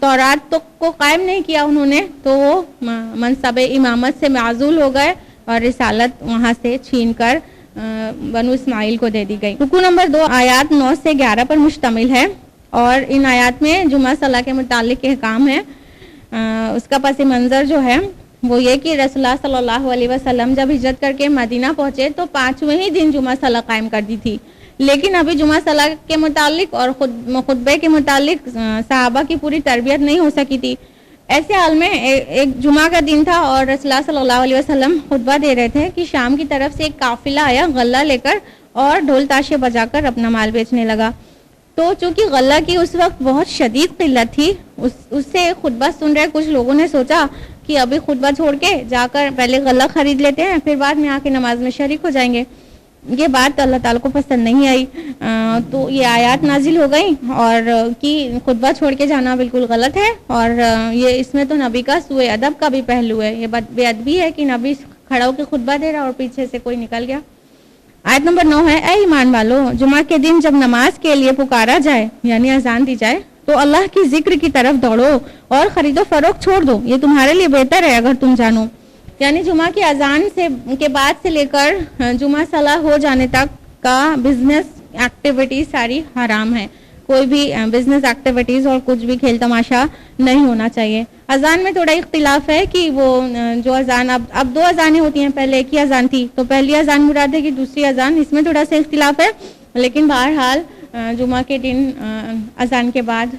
تورات کو قائم نہیں کیا انہوں نے، تو وہ منصب امامت سے معزول ہو گئے اور رسالت وہاں سے چھین کر بنو اسماعیل کو دے دی گئی. رکوع نمبر 2 آیات 9 سے 11 پر مشتمل ہے اور ان آیات میں جمعہ صلاح کے متعلق احکام ہے. اس کا پس منظر جو ہے وہ یہ کہ رسول اللہ صلی اللہ علیہ وسلم جب ہجرت کر کے مدینہ پہنچے تو 5ویں ہی دن جمعہ صلاح قائم کر دی تھی، لیکن ابھی جمعہ صلاح کے متعلق اور خطبے کے متعلق صحابہ کی پوری تربیت نہیں ہو سکی تھی. ایسے حال میں ایک جمعہ کا دن تھا اور رسول اللہ صلی اللہ علیہ وسلم خطبہ دے رہے تھے کہ شام کی طرف سے ایک قافلہ آیا غلہ لے کر اور ڈھول تاشے بجا کر اپنا مال بیچنے لگا. تو چونکہ غلہ کی اس وقت بہت شدید قلت تھی، اس سے خطبہ سن رہے کچھ لوگوں نے سوچا کہ ابھی خطبہ چھوڑ کے جا کر پہلے غلہ خرید لیتے ہیں، پھر بعد میں آ کے نماز میں شریک ہو جائیں گے. یہ بات اللہ تعالیٰ کو پسند نہیں آئی، تو یہ آیات نازل ہو گئی اور کہ خطبہ چھوڑ کے جانا بالکل غلط ہے، اور یہ اس میں تو نبی کا سوء ادب کا بھی پہلو ہے. یہ بے ادبی ہے کہ نبی کھڑا ہو کے خطبہ دے رہا اور پیچھے سے کوئی نکل گیا. آیت نمبر 9 ہے اے ایمان والو، جمعہ کے دن جب نماز کے لیے پکارا جائے یعنی اذان دی جائے تو اللہ کی ذکر کی طرف دوڑو اور خرید و فروخت چھوڑ دو، یہ تمہارے لیے بہتر ہے اگر تم جانو. یعنی جمعہ کی اذان کے بعد سے لے کر جمعہ صلاح ہو جانے تک کا بزنس ایکٹیویٹیز ساری حرام ہے. کوئی بھی بزنس ایکٹیویٹیز اور کچھ بھی کھیل تماشا نہیں ہونا چاہیے. اذان میں تھوڑا اختلاف ہے کہ وہ جو اذان اب 2 اذانیں ہوتی ہیں، پہلے ایک ہی اذان تھی تو پہلی اذان مراد ہے کہ دوسری اذان، اس میں تھوڑا سا اختلاف ہے. لیکن بہرحال جمعہ کے دن اذان کے بعد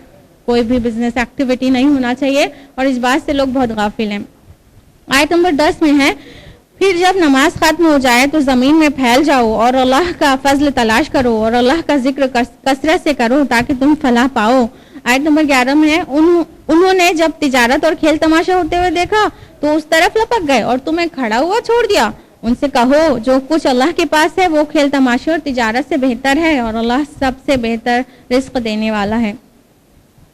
کوئی بھی بزنس ایکٹیویٹی نہیں ہونا چاہیے اور اس بات سے لوگ بہت غافل ہیں. آیت نمبر 10 میں ہے پھر جب نماز ختم ہو جائے تو زمین میں پھیل جاؤ اور اللہ کا فضل تلاش کرو اور اللہ کا ذکر کثرت سے کرو تاکہ تم فلاح پاؤ. آیت نمبر 11 میں ہے انہوں نے جب تجارت اور کھیل تماشا ہوتے ہوئے دیکھا تو اس طرف لپک گئے اور تمہیں کھڑا ہوا چھوڑ دیا. ان سے کہو جو کچھ اللہ کے پاس ہے وہ کھیل تماشے اور تجارت سے بہتر ہے اور اللہ سب سے بہتر رزق دینے والا ہے.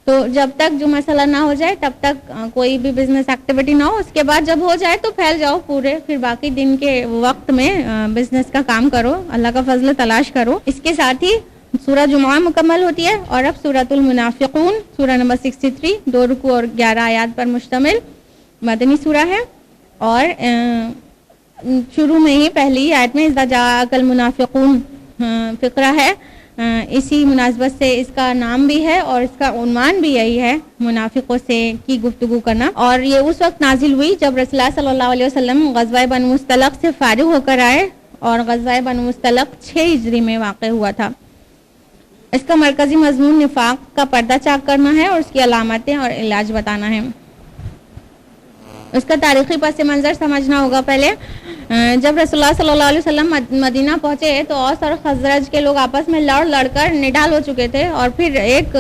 تو جب تک جو مسئلہ نہ ہو جائے تب تک کوئی بھی بزنس ایکٹیویٹی نہ ہو. اس کے بعد جب ہو جائے تو پھیل جاؤ پورے, پھر باقی دن کے وقت میں بزنس کا کام کرو, اللہ کا فضل تلاش کرو. اس کے ساتھ ہی سورہ جمعہ مکمل ہوتی ہے. اور اب سورۃ المنافقون سورہ نمبر 63 2 رکوع اور 11 آیات پر مشتمل مدنی سورہ ہے. اور شروع میں ہی پہلی آیت میں اذا جاءک المنافقون فقرہ ہے. اسی مناسبت سے اس کا نام بھی ہے اور اس کا عنوان بھی یہی ہے, منافقوں سے کی گفتگو کرنا. اور یہ اس وقت نازل ہوئی جب رسول اللہ صلی اللہ علیہ وسلم غزوہ بنو مصطلق سے فارغ ہو کر آئے, اور غزوہ بنو مصطلق 6 ہجری میں واقع ہوا تھا. اس کا مرکزی مضمون نفاق کا پردہ چاک کرنا ہے اور اس کی علامتیں اور علاج بتانا ہے. اس کا تاریخی پس منظر سمجھنا ہوگا. پہلے جب رسول اللہ صلی اللہ علیہ وسلم مدینہ پہنچے تو اوس اور خزرج کے لوگ آپس میں لڑ کر نڈال ہو چکے تھے, اور پھر ایک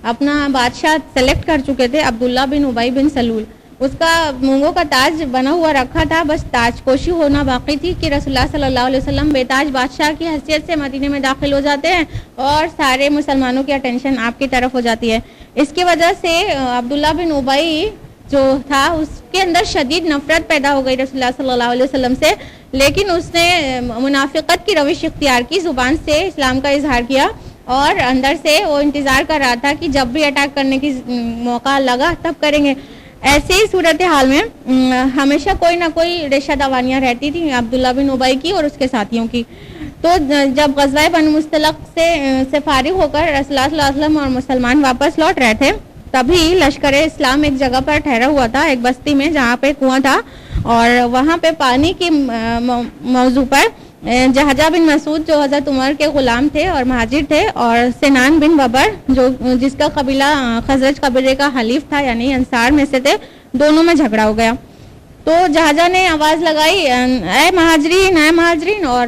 اپنا بادشاہ سلیکٹ کر چکے تھے, عبداللہ بن ابی بن سلول. اس کا مونگوں کا تاج بنا ہوا رکھا تھا, بس تاج پوشی ہونا باقی تھی کہ رسول اللہ صلی اللہ علیہ وسلم بے تاج بادشاہ کی حیثیت سے مدینے میں داخل ہو جاتے ہیں اور سارے مسلمانوں کی اٹینشن آپ کی طرف ہو جاتی ہے. اس کی وجہ سے عبداللہ بن ابی جو تھا اس کے اندر شدید نفرت پیدا ہو گئی رسول اللہ صلی اللہ علیہ وسلم سے, لیکن اس نے منافقت کی روش اختیار کی, زبان سے اسلام کا اظہار کیا اور اندر سے وہ انتظار کر رہا تھا کہ جب بھی اٹیک کرنے کی موقع لگا تب کریں گے. ایسے ہی صورتحال میں ہمیشہ کوئی نہ کوئی ریشہ دوانیاں رہتی تھیں عبداللہ بن ابی کی اور اس کے ساتھیوں کی. تو جب غزوہ بنو مصطلق سے فارغ ہو کر رسول اللہ صلی اللہ علیہ وسلم اور مسلمان واپس لوٹ رہے تھے, تبھی لشکر اسلام ایک جگہ پر ٹھہرا ہوا تھا, ایک بستی میں جہاں پہ کنواں تھا, اور وہاں پہ پانی کی موضوع پر جہجہ بن مسعود جو حضرت عمر کے غلام تھے اور مہاجر تھے, اور سنان بن وبر جس کا قبیلہ خزرج قبیلے کا حلیف تھا یعنی انصار میں سے تھے, دونوں میں جھگڑا ہو گیا. تو جہجہ نے آواز لگائی اے مہاجرین, اور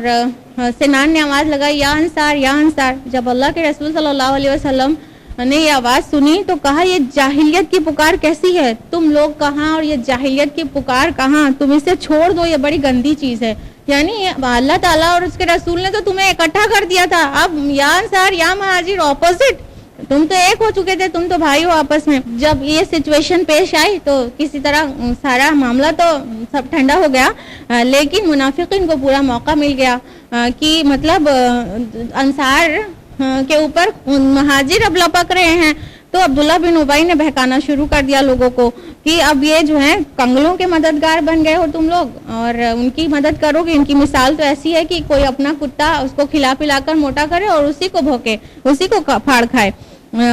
سنان نے آواز لگائی یا انصار. جب اللہ کے رسول صلی اللہ علیہ وسلم نے یہ آواز سنی تو کہا یہ جاہلیت کی پکار کیسی ہے, تم لوگ کہاں اور یہ جاہلیت کی پکار کہاں, تم اسے چھوڑ دو, یہ بڑی گندی چیز ہے. یعنی اللہ تعالیٰ اور اس کے رسول نے تو تمہیں اکٹھا کر دیا تھا, اب یا انصار یا مہاجر اپوزٹ, تم تو ایک ہو چکے تھے, تم تو بھائی ہو آپس میں. جب یہ سچویشن پیش آئی تو کسی طرح سارا معاملہ تو سب ٹھنڈا ہو گیا, لیکن منافقین کو پورا موقع مل گیا کہ مطلب انصار کے اوپر مہاجر اب لپک رہے ہیں. تو عبداللہ بن ابی نے بہکانا شروع کر دیا لوگوں کو کہ اب یہ جو ہیں کنگلوں کے مددگار بن گئے ہو تم لوگ, اور ان کی مدد کرو گے. ان کی مثال تو ایسی ہے کہ کوئی اپنا کتا اس کو کھلا پلا کر موٹا کرے اور اسی کو بھوکے, اسی کو پھاڑ کھائے.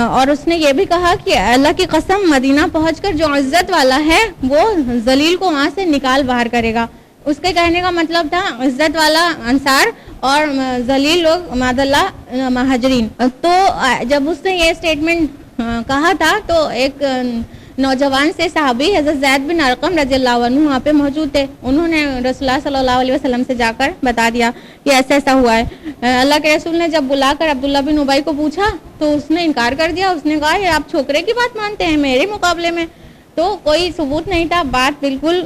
اور اس نے یہ بھی کہا کہ اللہ کی قسم مدینہ پہنچ کر جو عزت والا ہے وہ ذلیل کو وہاں سے نکال باہر کرے گا. اس کے کہنے کا مطلب تھا عزت والا انصار اور ذلیل لوگ معاذ اللہ مہاجرین. تو جب اس نے یہ اسٹیٹمنٹ کہا تھا تو ایک نوجوان سے صحابی حضرت زید بن ارقم رضی اللہ عنہ وہاں پہ موجود تھے, انہوں نے رسول اللہ صلی اللہ علیہ وسلم سے جا کر بتا دیا کہ ایسا ایسا ہوا ہے. اللہ کے رسول نے جب بلا کر عبداللہ بن ابی کو پوچھا تو اس نے انکار کر دیا. اس نے کہا یہ آپ چھوکرے کی بات مانتے ہیں میرے مقابلے میں, تو کوئی ثبوت نہیں تھا, بات بالکل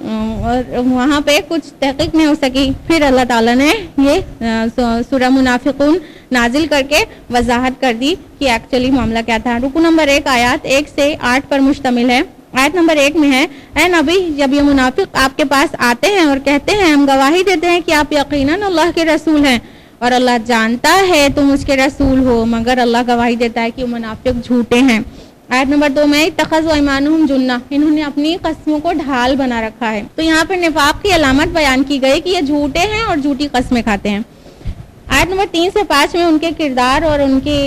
وہاں پہ کچھ تحقیق نہیں ہو سکی. پھر اللہ تعالیٰ نے یہ سورہ منافقون نازل کر کے وضاحت کر دی کہ ایکچولی معاملہ کیا تھا. رکو نمبر 1 آیات 1 سے 8 پر مشتمل ہے. آیت نمبر 1 میں ہے, اے نبی جب یہ منافق آپ کے پاس آتے ہیں اور کہتے ہیں ہم گواہی دیتے ہیں کہ آپ یقیناً اللہ کے رسول ہیں, اور اللہ جانتا ہے تم اس کے رسول ہو, مگر اللہ گواہی دیتا ہے کہ وہ منافق جھوٹے ہیں. آیت نمبر 2 میں اتخذوا ایمانہم جنہ, انہوں نے اپنی قسموں کو ڈھال بنا رکھا ہے. تو یہاں پہ نفاق کی علامت بیان کی گئی کہ یہ جھوٹے ہیں اور جھوٹی قسمیں کھاتے ہیں. آیت نمبر 3 سے 5 میں ان کے کردار اور ان کی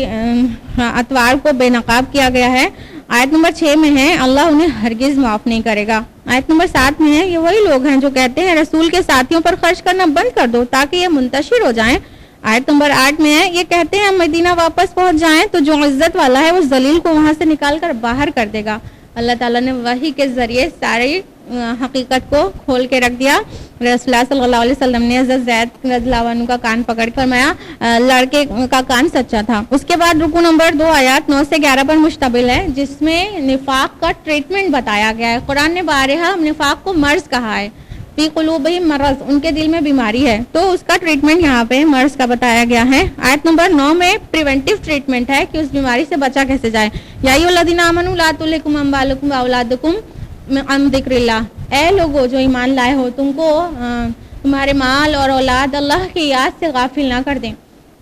اطوار کو بے نقاب کیا گیا ہے. آیت نمبر 6 میں ہے اللہ انہیں ہرگز معاف نہیں کرے گا. آیت نمبر 7 میں ہے یہ وہی لوگ ہیں جو کہتے ہیں رسول کے ساتھیوں پر خرچ کرنا بند کر دو تاکہ یہ منتشر ہو جائیں. آیت نمبر 8 میں ہے یہ کہتے ہیں ہم مدینہ واپس پہنچ جائیں تو جو عزت والا ہے وہ ذلیل کو وہاں سے نکال کر باہر کر دے گا. اللہ تعالیٰ نے وحی کے ذریعے ساری حقیقت کو کھول کے رکھ دیا. رسول اللہ صلی اللہ علیہ وسلم نے حضرت زید رضی اللہ عنہ کا کان پکڑ کر فرمایا لڑکے کا کان سچا تھا. اس کے بعد رکو نمبر 2 آیات 9 سے 11 پر مشتمل ہے جس میں نفاق کا ٹریٹمنٹ بتایا گیا ہے. قرآن نے بارہا نفاق کو مرض کہا ہے. فی قلوبہم مرض، ان کے دل میں بیماری ہے، تو اس کا ٹریٹمنٹ یہاں پہ مرض کا بتایا گیا ہے۔ آیت نمبر 9 میں پریونٹیو ٹریٹمنٹ ہے کہ اس بیماری سے بچا کیسے جائے۔ یا ایھا الذین آمنوا لا تلھکم اموالکم واولادکم عن ذکر اللہ، اے لوگو جو ایمان لائے ہو، تم کو تمہارے مال اور اولاد اللہ کی یاد سے غافل نہ کر دیں۔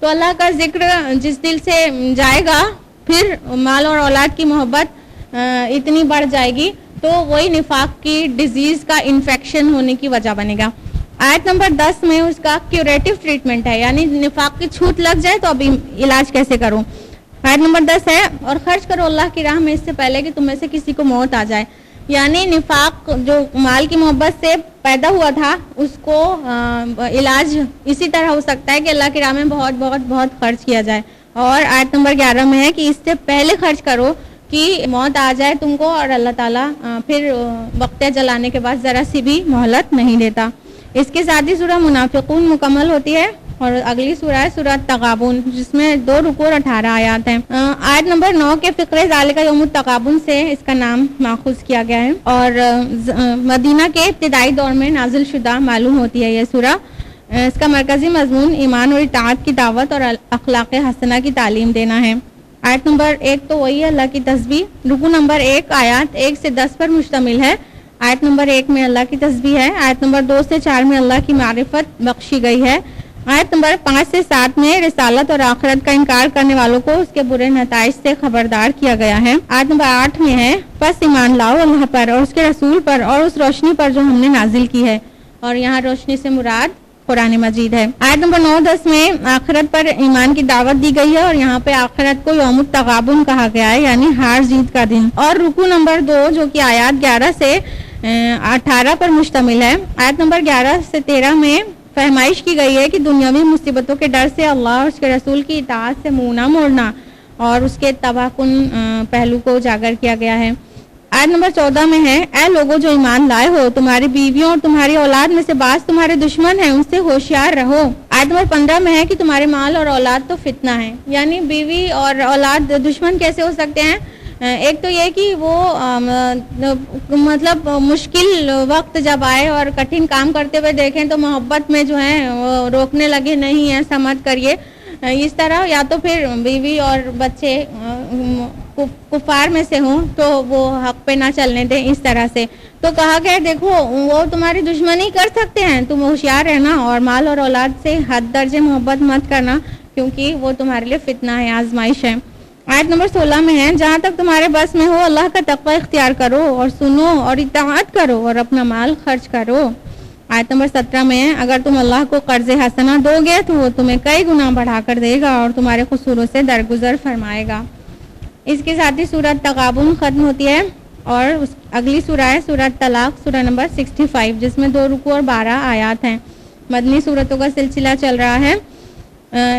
تو اللہ کا ذکر جس دل سے جائے گا، پھر مال اور اولاد کی محبت اتنی بڑھ جائے گی تو وہی نفاق کی ڈیزیز کا انفیکشن ہونے کی وجہ بنے گا۔ آیت نمبر 10 میں اس کا کیوریٹو ٹریٹمنٹ ہے، یعنی نفاق کی چھوٹ لگ جائے تو ابھی علاج کیسے کروں۔ آیت نمبر 10 ہے اور خرچ کرو اللہ کی راہ میں اس سے پہلے کہ تم میں سے کسی کو موت آ جائے، یعنی نفاق جو مال کی محبت سے پیدا ہوا تھا اس کو علاج اسی طرح ہو سکتا ہے کہ اللہ کی راہ میں بہت بہت بہت خرچ کیا جائے۔ اور آیت نمبر 11 میں ہے کہ اس سے پہلے خرچ کرو کہ موت آ جائے تم کو، اور اللہ تعالیٰ پھر وقت جلانے کے بعد ذرا سی بھی مہلت نہیں دیتا۔ اس کے ساتھ ہی سورہ منافقون مکمل ہوتی ہے اور اگلی سورہ ہے سورہ تغابن، جس میں 2 رکوع اور 18 آیات ہیں۔ آیت نمبر 9 کے فقرے ذالک یوم التغابن سے اس کا نام ماخوذ کیا گیا ہے، اور مدینہ کے ابتدائی دور میں نازل شدہ معلوم ہوتی ہے یہ سورہ۔ اس کا مرکزی مضمون ایمان اور اطاعت کی دعوت اور اخلاق حسنہ کی تعلیم دینا ہے۔ آیت نمبر 1 تو وہی ہے اللہ کی تسبیح، رکوع نمبر 1 آیات 1 سے 10 پر مشتمل ہے۔ آیت نمبر 1 میں اللہ کی تسبیح ہے، آیت نمبر 2 سے 4 میں اللہ کی معرفت بخشی گئی ہے، آیت نمبر 5 سے 7 میں رسالت اور آخرت کا انکار کرنے والوں کو اس کے برے نتائج سے خبردار کیا گیا ہے۔ آیت نمبر 8 میں ہے پس ایمان لاؤ اللہ پر اور اس کے رسول پر اور اس روشنی پر جو ہم نے نازل کی ہے، اور یہاں روشنی سے مراد قرآن مجید ہے۔ آیت نمبر 9-10 میں آخرت پر ایمان کی دعوت دی گئی ہے، اور یہاں پہ آخرت کو یوم التغابن کہا گیا ہے، یعنی ہار جیت کا دن۔ اور رکوع نمبر 2 جو کہ آیات 11 سے 18 پر مشتمل ہے، آیت نمبر 11 سے 13 میں فہمائش کی گئی ہے کہ دنیاوی مصیبتوں کے ڈر سے اللہ اور اس کے رسول کی اطاعت سے منہ نہ موڑنا، اور اس کے تباہ کن پہلو کو اجاگر کیا گیا ہے۔ آیت نمبر 14 میں ہے اے لوگو جو ایمان لائے ہو، تمہاری بیویوں اور تمہاری اولاد میں سے بعض تمہارے دشمن ہیں، ان سے ہوشیار رہو۔ آیت نمبر 15 میں ہے کہ تمہارے مال اور اولاد تو فتنہ ہے، یعنی بیوی اور اولاد دشمن کیسے ہو سکتے ہیں؟ ایک تو یہ کہ وہ مطلب مشکل وقت جب آئے اور کٹھن کام کرتے ہوئے دیکھیں تو محبت میں جو ہے وہ روکنے لگے، نہیں ایسا مت کریے، اس طرح، یا تو پھر بیوی اور بچے کفار میں سے ہوں تو وہ حق پہ نہ چلنے دیں اس طرح سے۔ تو کہا گیا دیکھو وہ تمہاری دشمنی کر سکتے ہیں، تم ہوشیار رہنا اور مال اور اولاد سے حد درجے محبت مت کرنا، کیونکہ وہ تمہارے لیے فتنہ ہے، آزمائش ہے۔ آیت نمبر 16 میں ہے جہاں تک تمہارے بس میں ہو اللہ کا تقوی اختیار کرو اور سنو اور اطاعت کرو اور اپنا مال خرچ کرو۔ آیت نمبر 17 میں ہے اگر تم اللہ کو قرض حسنہ دو گے تو وہ تمہیں کئی گنا بڑھا کر دے گا اور تمہارے قصوروں سے درگزر فرمائے گا۔ اس کے ساتھ ہی سورۃ تغابن ختم ہوتی ہے، اور اگلی سورہ ہے سورۃ طلاق، سورہ نمبر 65، جس میں 2 رکوع اور 12 آیات ہیں۔ مدنی سورتوں کا سلسلہ چل رہا ہے۔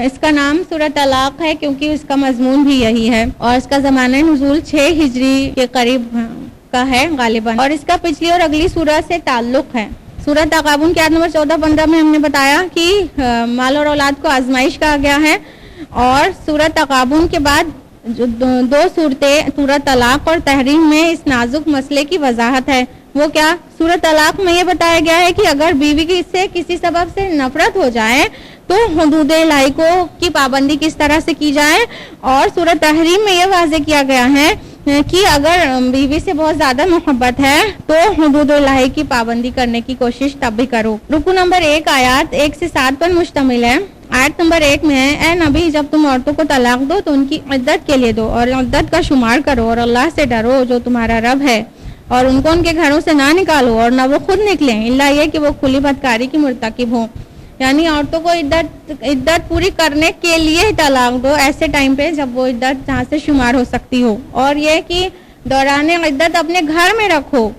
اس کا نام سورۃ طلاق ہے کیونکہ اس کا مضمون بھی یہی ہے، اور اس کا زمانہ نزول 6 ہجری کے قریب کا ہے غالباً، اور اس کا پچھلی اور اگلی سورہ سے تعلق ہے۔ سورۃ تغابن کی آیت نمبر 14-15 میں ہم نے بتایا کہ مال اور اولاد کو آزمائش کہا گیا ہے، اور سورۃ تغابن کے بعد جو 2 صورتیں سورۃ طلاق اور تحریم میں اس نازک مسئلے کی وضاحت ہے۔ وہ کیا؟ سورۃ طلاق میں یہ بتایا گیا ہے کہ اگر بیوی سے کسی سبب سے نفرت ہو جائے تو حدود الہی کی پابندی کس طرح سے کی جائے، اور سورۃ تحریم میں یہ واضح کیا گیا ہے کہ اگر بیوی سے بہت زیادہ محبت ہے تو حدود الہی کی پابندی کرنے کی کوشش تب بھی کرو۔ رکوع نمبر 1 آیات 1 سے 7 پر مشتمل ہے۔ آیت نمبر 1 میں ہے اے نبی جب تم عورتوں کو طلاق دو تو ان کی عدت کے لیے دو اور عدت کا شمار کرو اور اللہ سے ڈرو جو تمہارا رب ہے، اور ان کو ان کے گھروں سے نہ نکالو اور نہ وہ خود نکلیں الا یہ کہ وہ کھلی بدکاری کی مرتکب ہوں، یعنی عورتوں کو عدت پوری کرنے کے لیے طلاق دو ایسے ٹائم پہ جب وہ عدت جہاں سے شمار ہو سکتی ہو، اور یہ کہ دوران عدت اپنے گھر میں رکھو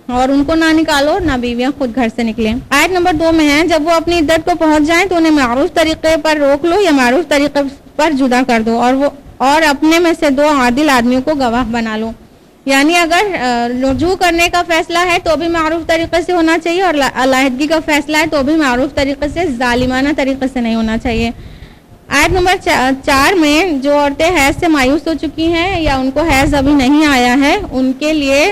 اور ان کو نہ نکالو، نہ بیویاں خود گھر سے نکلیں۔ آیت نمبر 2 میں ہے جب وہ اپنی عدت کو پہنچ جائیں تو انہیں معروف طریقے پر روک لو یا معروف طریقے پر جدا کر دو، اور اپنے میں سے 2 عادل آدمیوں کو گواہ بنا لو، یعنی اگر رجوع کرنے کا فیصلہ ہے تو بھی معروف طریقے سے ہونا چاہیے، اور علیحدگی کا فیصلہ ہے تو بھی معروف طریقے سے، ظالمانہ طریقے سے نہیں ہونا چاہیے۔ آیت نمبر 4 میں جو عورتیں حیض سے مایوس ہو چکی ہیں یا ان کو حیض ابھی نہیں آیا ہے ان کے لیے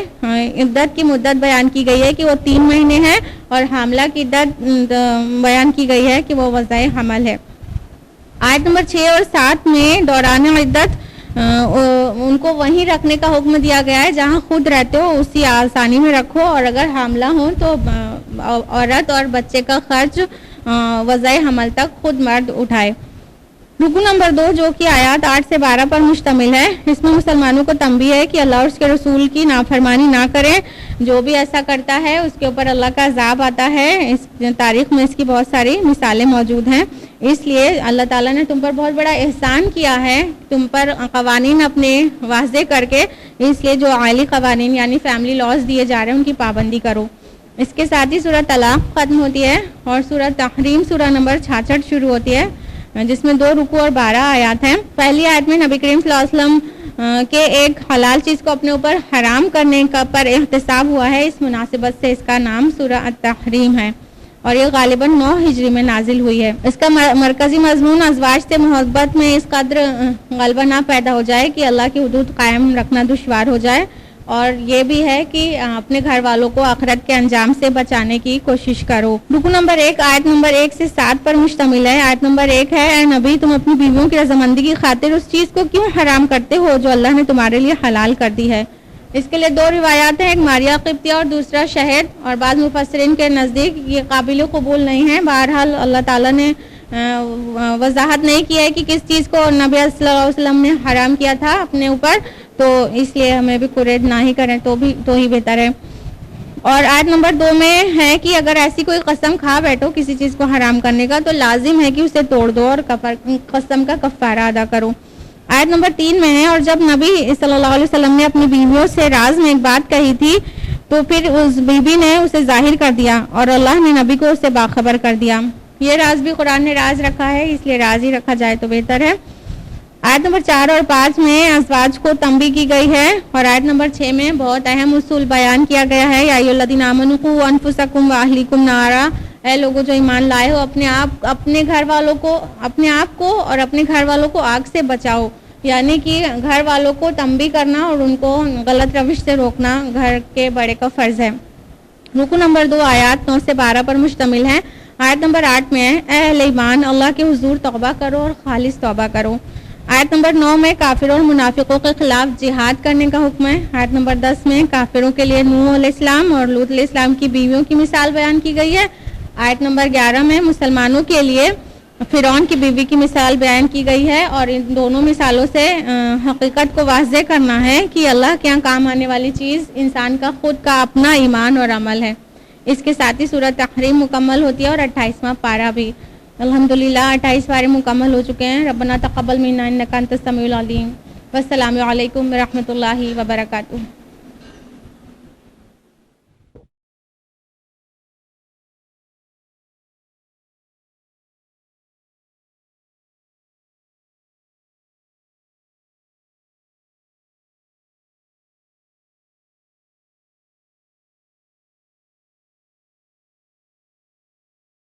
عدت کی مدت بیان کی گئی ہے کہ وہ 3 مہینے ہے، اور حاملہ کی عدت بیان کی گئی ہے کہ وہ وضع حمل ہے۔ آیت نمبر 6 اور 7 میں دوران عدت ان کو وہیں رکھنے کا حکم دیا گیا ہے جہاں خود رہتے ہو، اسی آسانی میں رکھو، اور اگر حاملہ ہو تو عورت اور بچے کا خرچ وضع حمل تک خود مرد اٹھائے۔ رکو نمبر 2 جو کہ آیات 8 سے 12 پر مشتمل ہے، اس میں مسلمانوں کو تنبیہ ہے کہ اللہ اور اس کے رسول کی نافرمانی نہ کریں، جو بھی ایسا کرتا ہے اس کے اوپر اللہ کا عذاب آتا ہے۔ اس تاریخ میں اس کی بہت ساری مثالیں موجود ہیں، اس لیے اللہ تعالیٰ نے تم پر بہت بڑا احسان کیا ہے، تم پر قوانین اپنے واضح کر کے، اس لیے جو عائلی قوانین یعنی فیملی لاز دیے جا رہے ہیں ان کی پابندی کرو۔ اس کے ساتھ ہی سورہ طلاق ختم ہوتی ہے اور سورہ تحریم سورہ نمبر 66 شروع ہوتی ہے، جس میں 2 رکوع اور 12 آیات ہیں۔ پہلی آیت میں نبی کریم صلی اللہ علیہ وسلم کے ایک حلال چیز کو اپنے اوپر حرام کرنے کا پر احتساب ہوا ہے، اس مناسبت سے اس کا نام سورہ التحریم ہے، اور یہ غالباً 9 ہجری میں نازل ہوئی ہے۔ اس کا مرکزی مضمون ازواج سے محبت میں اس قدر غلبہ نہ پیدا ہو جائے کہ اللہ کی حدود قائم رکھنا دشوار ہو جائے، اور یہ بھی ہے کہ اپنے گھر والوں کو آخرت کے انجام سے بچانے کی کوشش کرو۔ رکو نمبر 1 آیت نمبر 1 سے 7 پر مشتمل ہے۔ آیت نمبر 1 ہے، اے نبی تم اپنی بیویوں کی رضامندی کی خاطر اس چیز کو کیوں حرام کرتے ہو جو اللہ نے تمہارے لیے حلال کر دی ہے۔ اس کے لیے 2 روایات ہیں، ایک ماریہ قبطیہ اور دوسرا شہد، اور بعض مفسرین کے نزدیک یہ قابل قبول نہیں ہے۔ بہرحال اللہ تعالیٰ نے وضاحت نہیں کیا ہے کہ کس چیز کو نبی صلی اللہ علیہ وسلم نے حرام کیا تھا اپنے اوپر، تو اس لیے ہمیں بھی قرید نہ ہی کریں تو ہی بہتر ہے۔ اور آیت نمبر 2 میں ہے کہ اگر ایسی کوئی قسم کھا بیٹھو کسی چیز کو حرام کرنے کا تو لازم ہے کہ اسے توڑ دو اور قسم کا کفارہ ادا کرو۔ آیت نمبر 3 میں ہے، اور جب نبی صلی اللہ علیہ وسلم نے اپنی بیویوں سے راز میں ایک بات کہی تھی تو پھر اس بیوی نے اسے ظاہر کر دیا اور اللہ نے نبی کو اسے باخبر کر دیا۔ یہ راز بھی قرآن نے راز رکھا ہے، اس لیے راز ہی رکھا جائے تو بہتر ہے۔ آیت نمبر 4 اور 5 میں ازواج کو تنبیہ کی گئی ہے، اور آیت نمبر 6 میں بہت اہم اصول بیان کیا گیا ہے۔ یا ایھا الذین آمنوا قوا انفسکم واہلیکم نارا، اے لوگوں جو ایمان لائے ہو اپنے آپ کو اور اپنے گھر والوں کو آگ سے بچاؤ، یعنی کہ گھر والوں کو تنبیہ کرنا اور ان کو غلط روش سے روکنا گھر کے بڑے کا فرض ہے۔ رکو نمبر 2 آیات 9 سے 12 پر مشتمل ہے۔ آیت نمبر 8 میں ہے، اے اہل ایمان اللہ کے حضور توبہ کرو اور خالص توبہ کرو۔ آیت نمبر 9 میں کافروں اور منافقوں کے خلاف جہاد کرنے کا حکم ہے۔ آیت نمبر 10 میں کافروں کے لیے نوح علیہ السلام اور لوط علیہ السلام کی بیویوں کی مثال بیان کی گئی ہے۔ آیت نمبر 11 میں مسلمانوں کے لیے فرعون کی بیوی کی مثال بیان کی گئی ہے، اور ان دونوں مثالوں سے حقیقت کو واضح کرنا ہے کہ اللہ کے یہاں کام آنے والی چیز انسان کا خود کا اپنا ایمان اور عمل ہے۔ اس کے ساتھ ہی سورۃ تحریم مکمل ہوتی ہے اور 28واں پارہ بھی۔ الحمدللہ 28 پارے مکمل ہو چکے ہیں۔ ربنا تقبل منا انک انت السمیع العلیم۔ والسلام علیکم ورحمۃ اللہ وبرکاتہ۔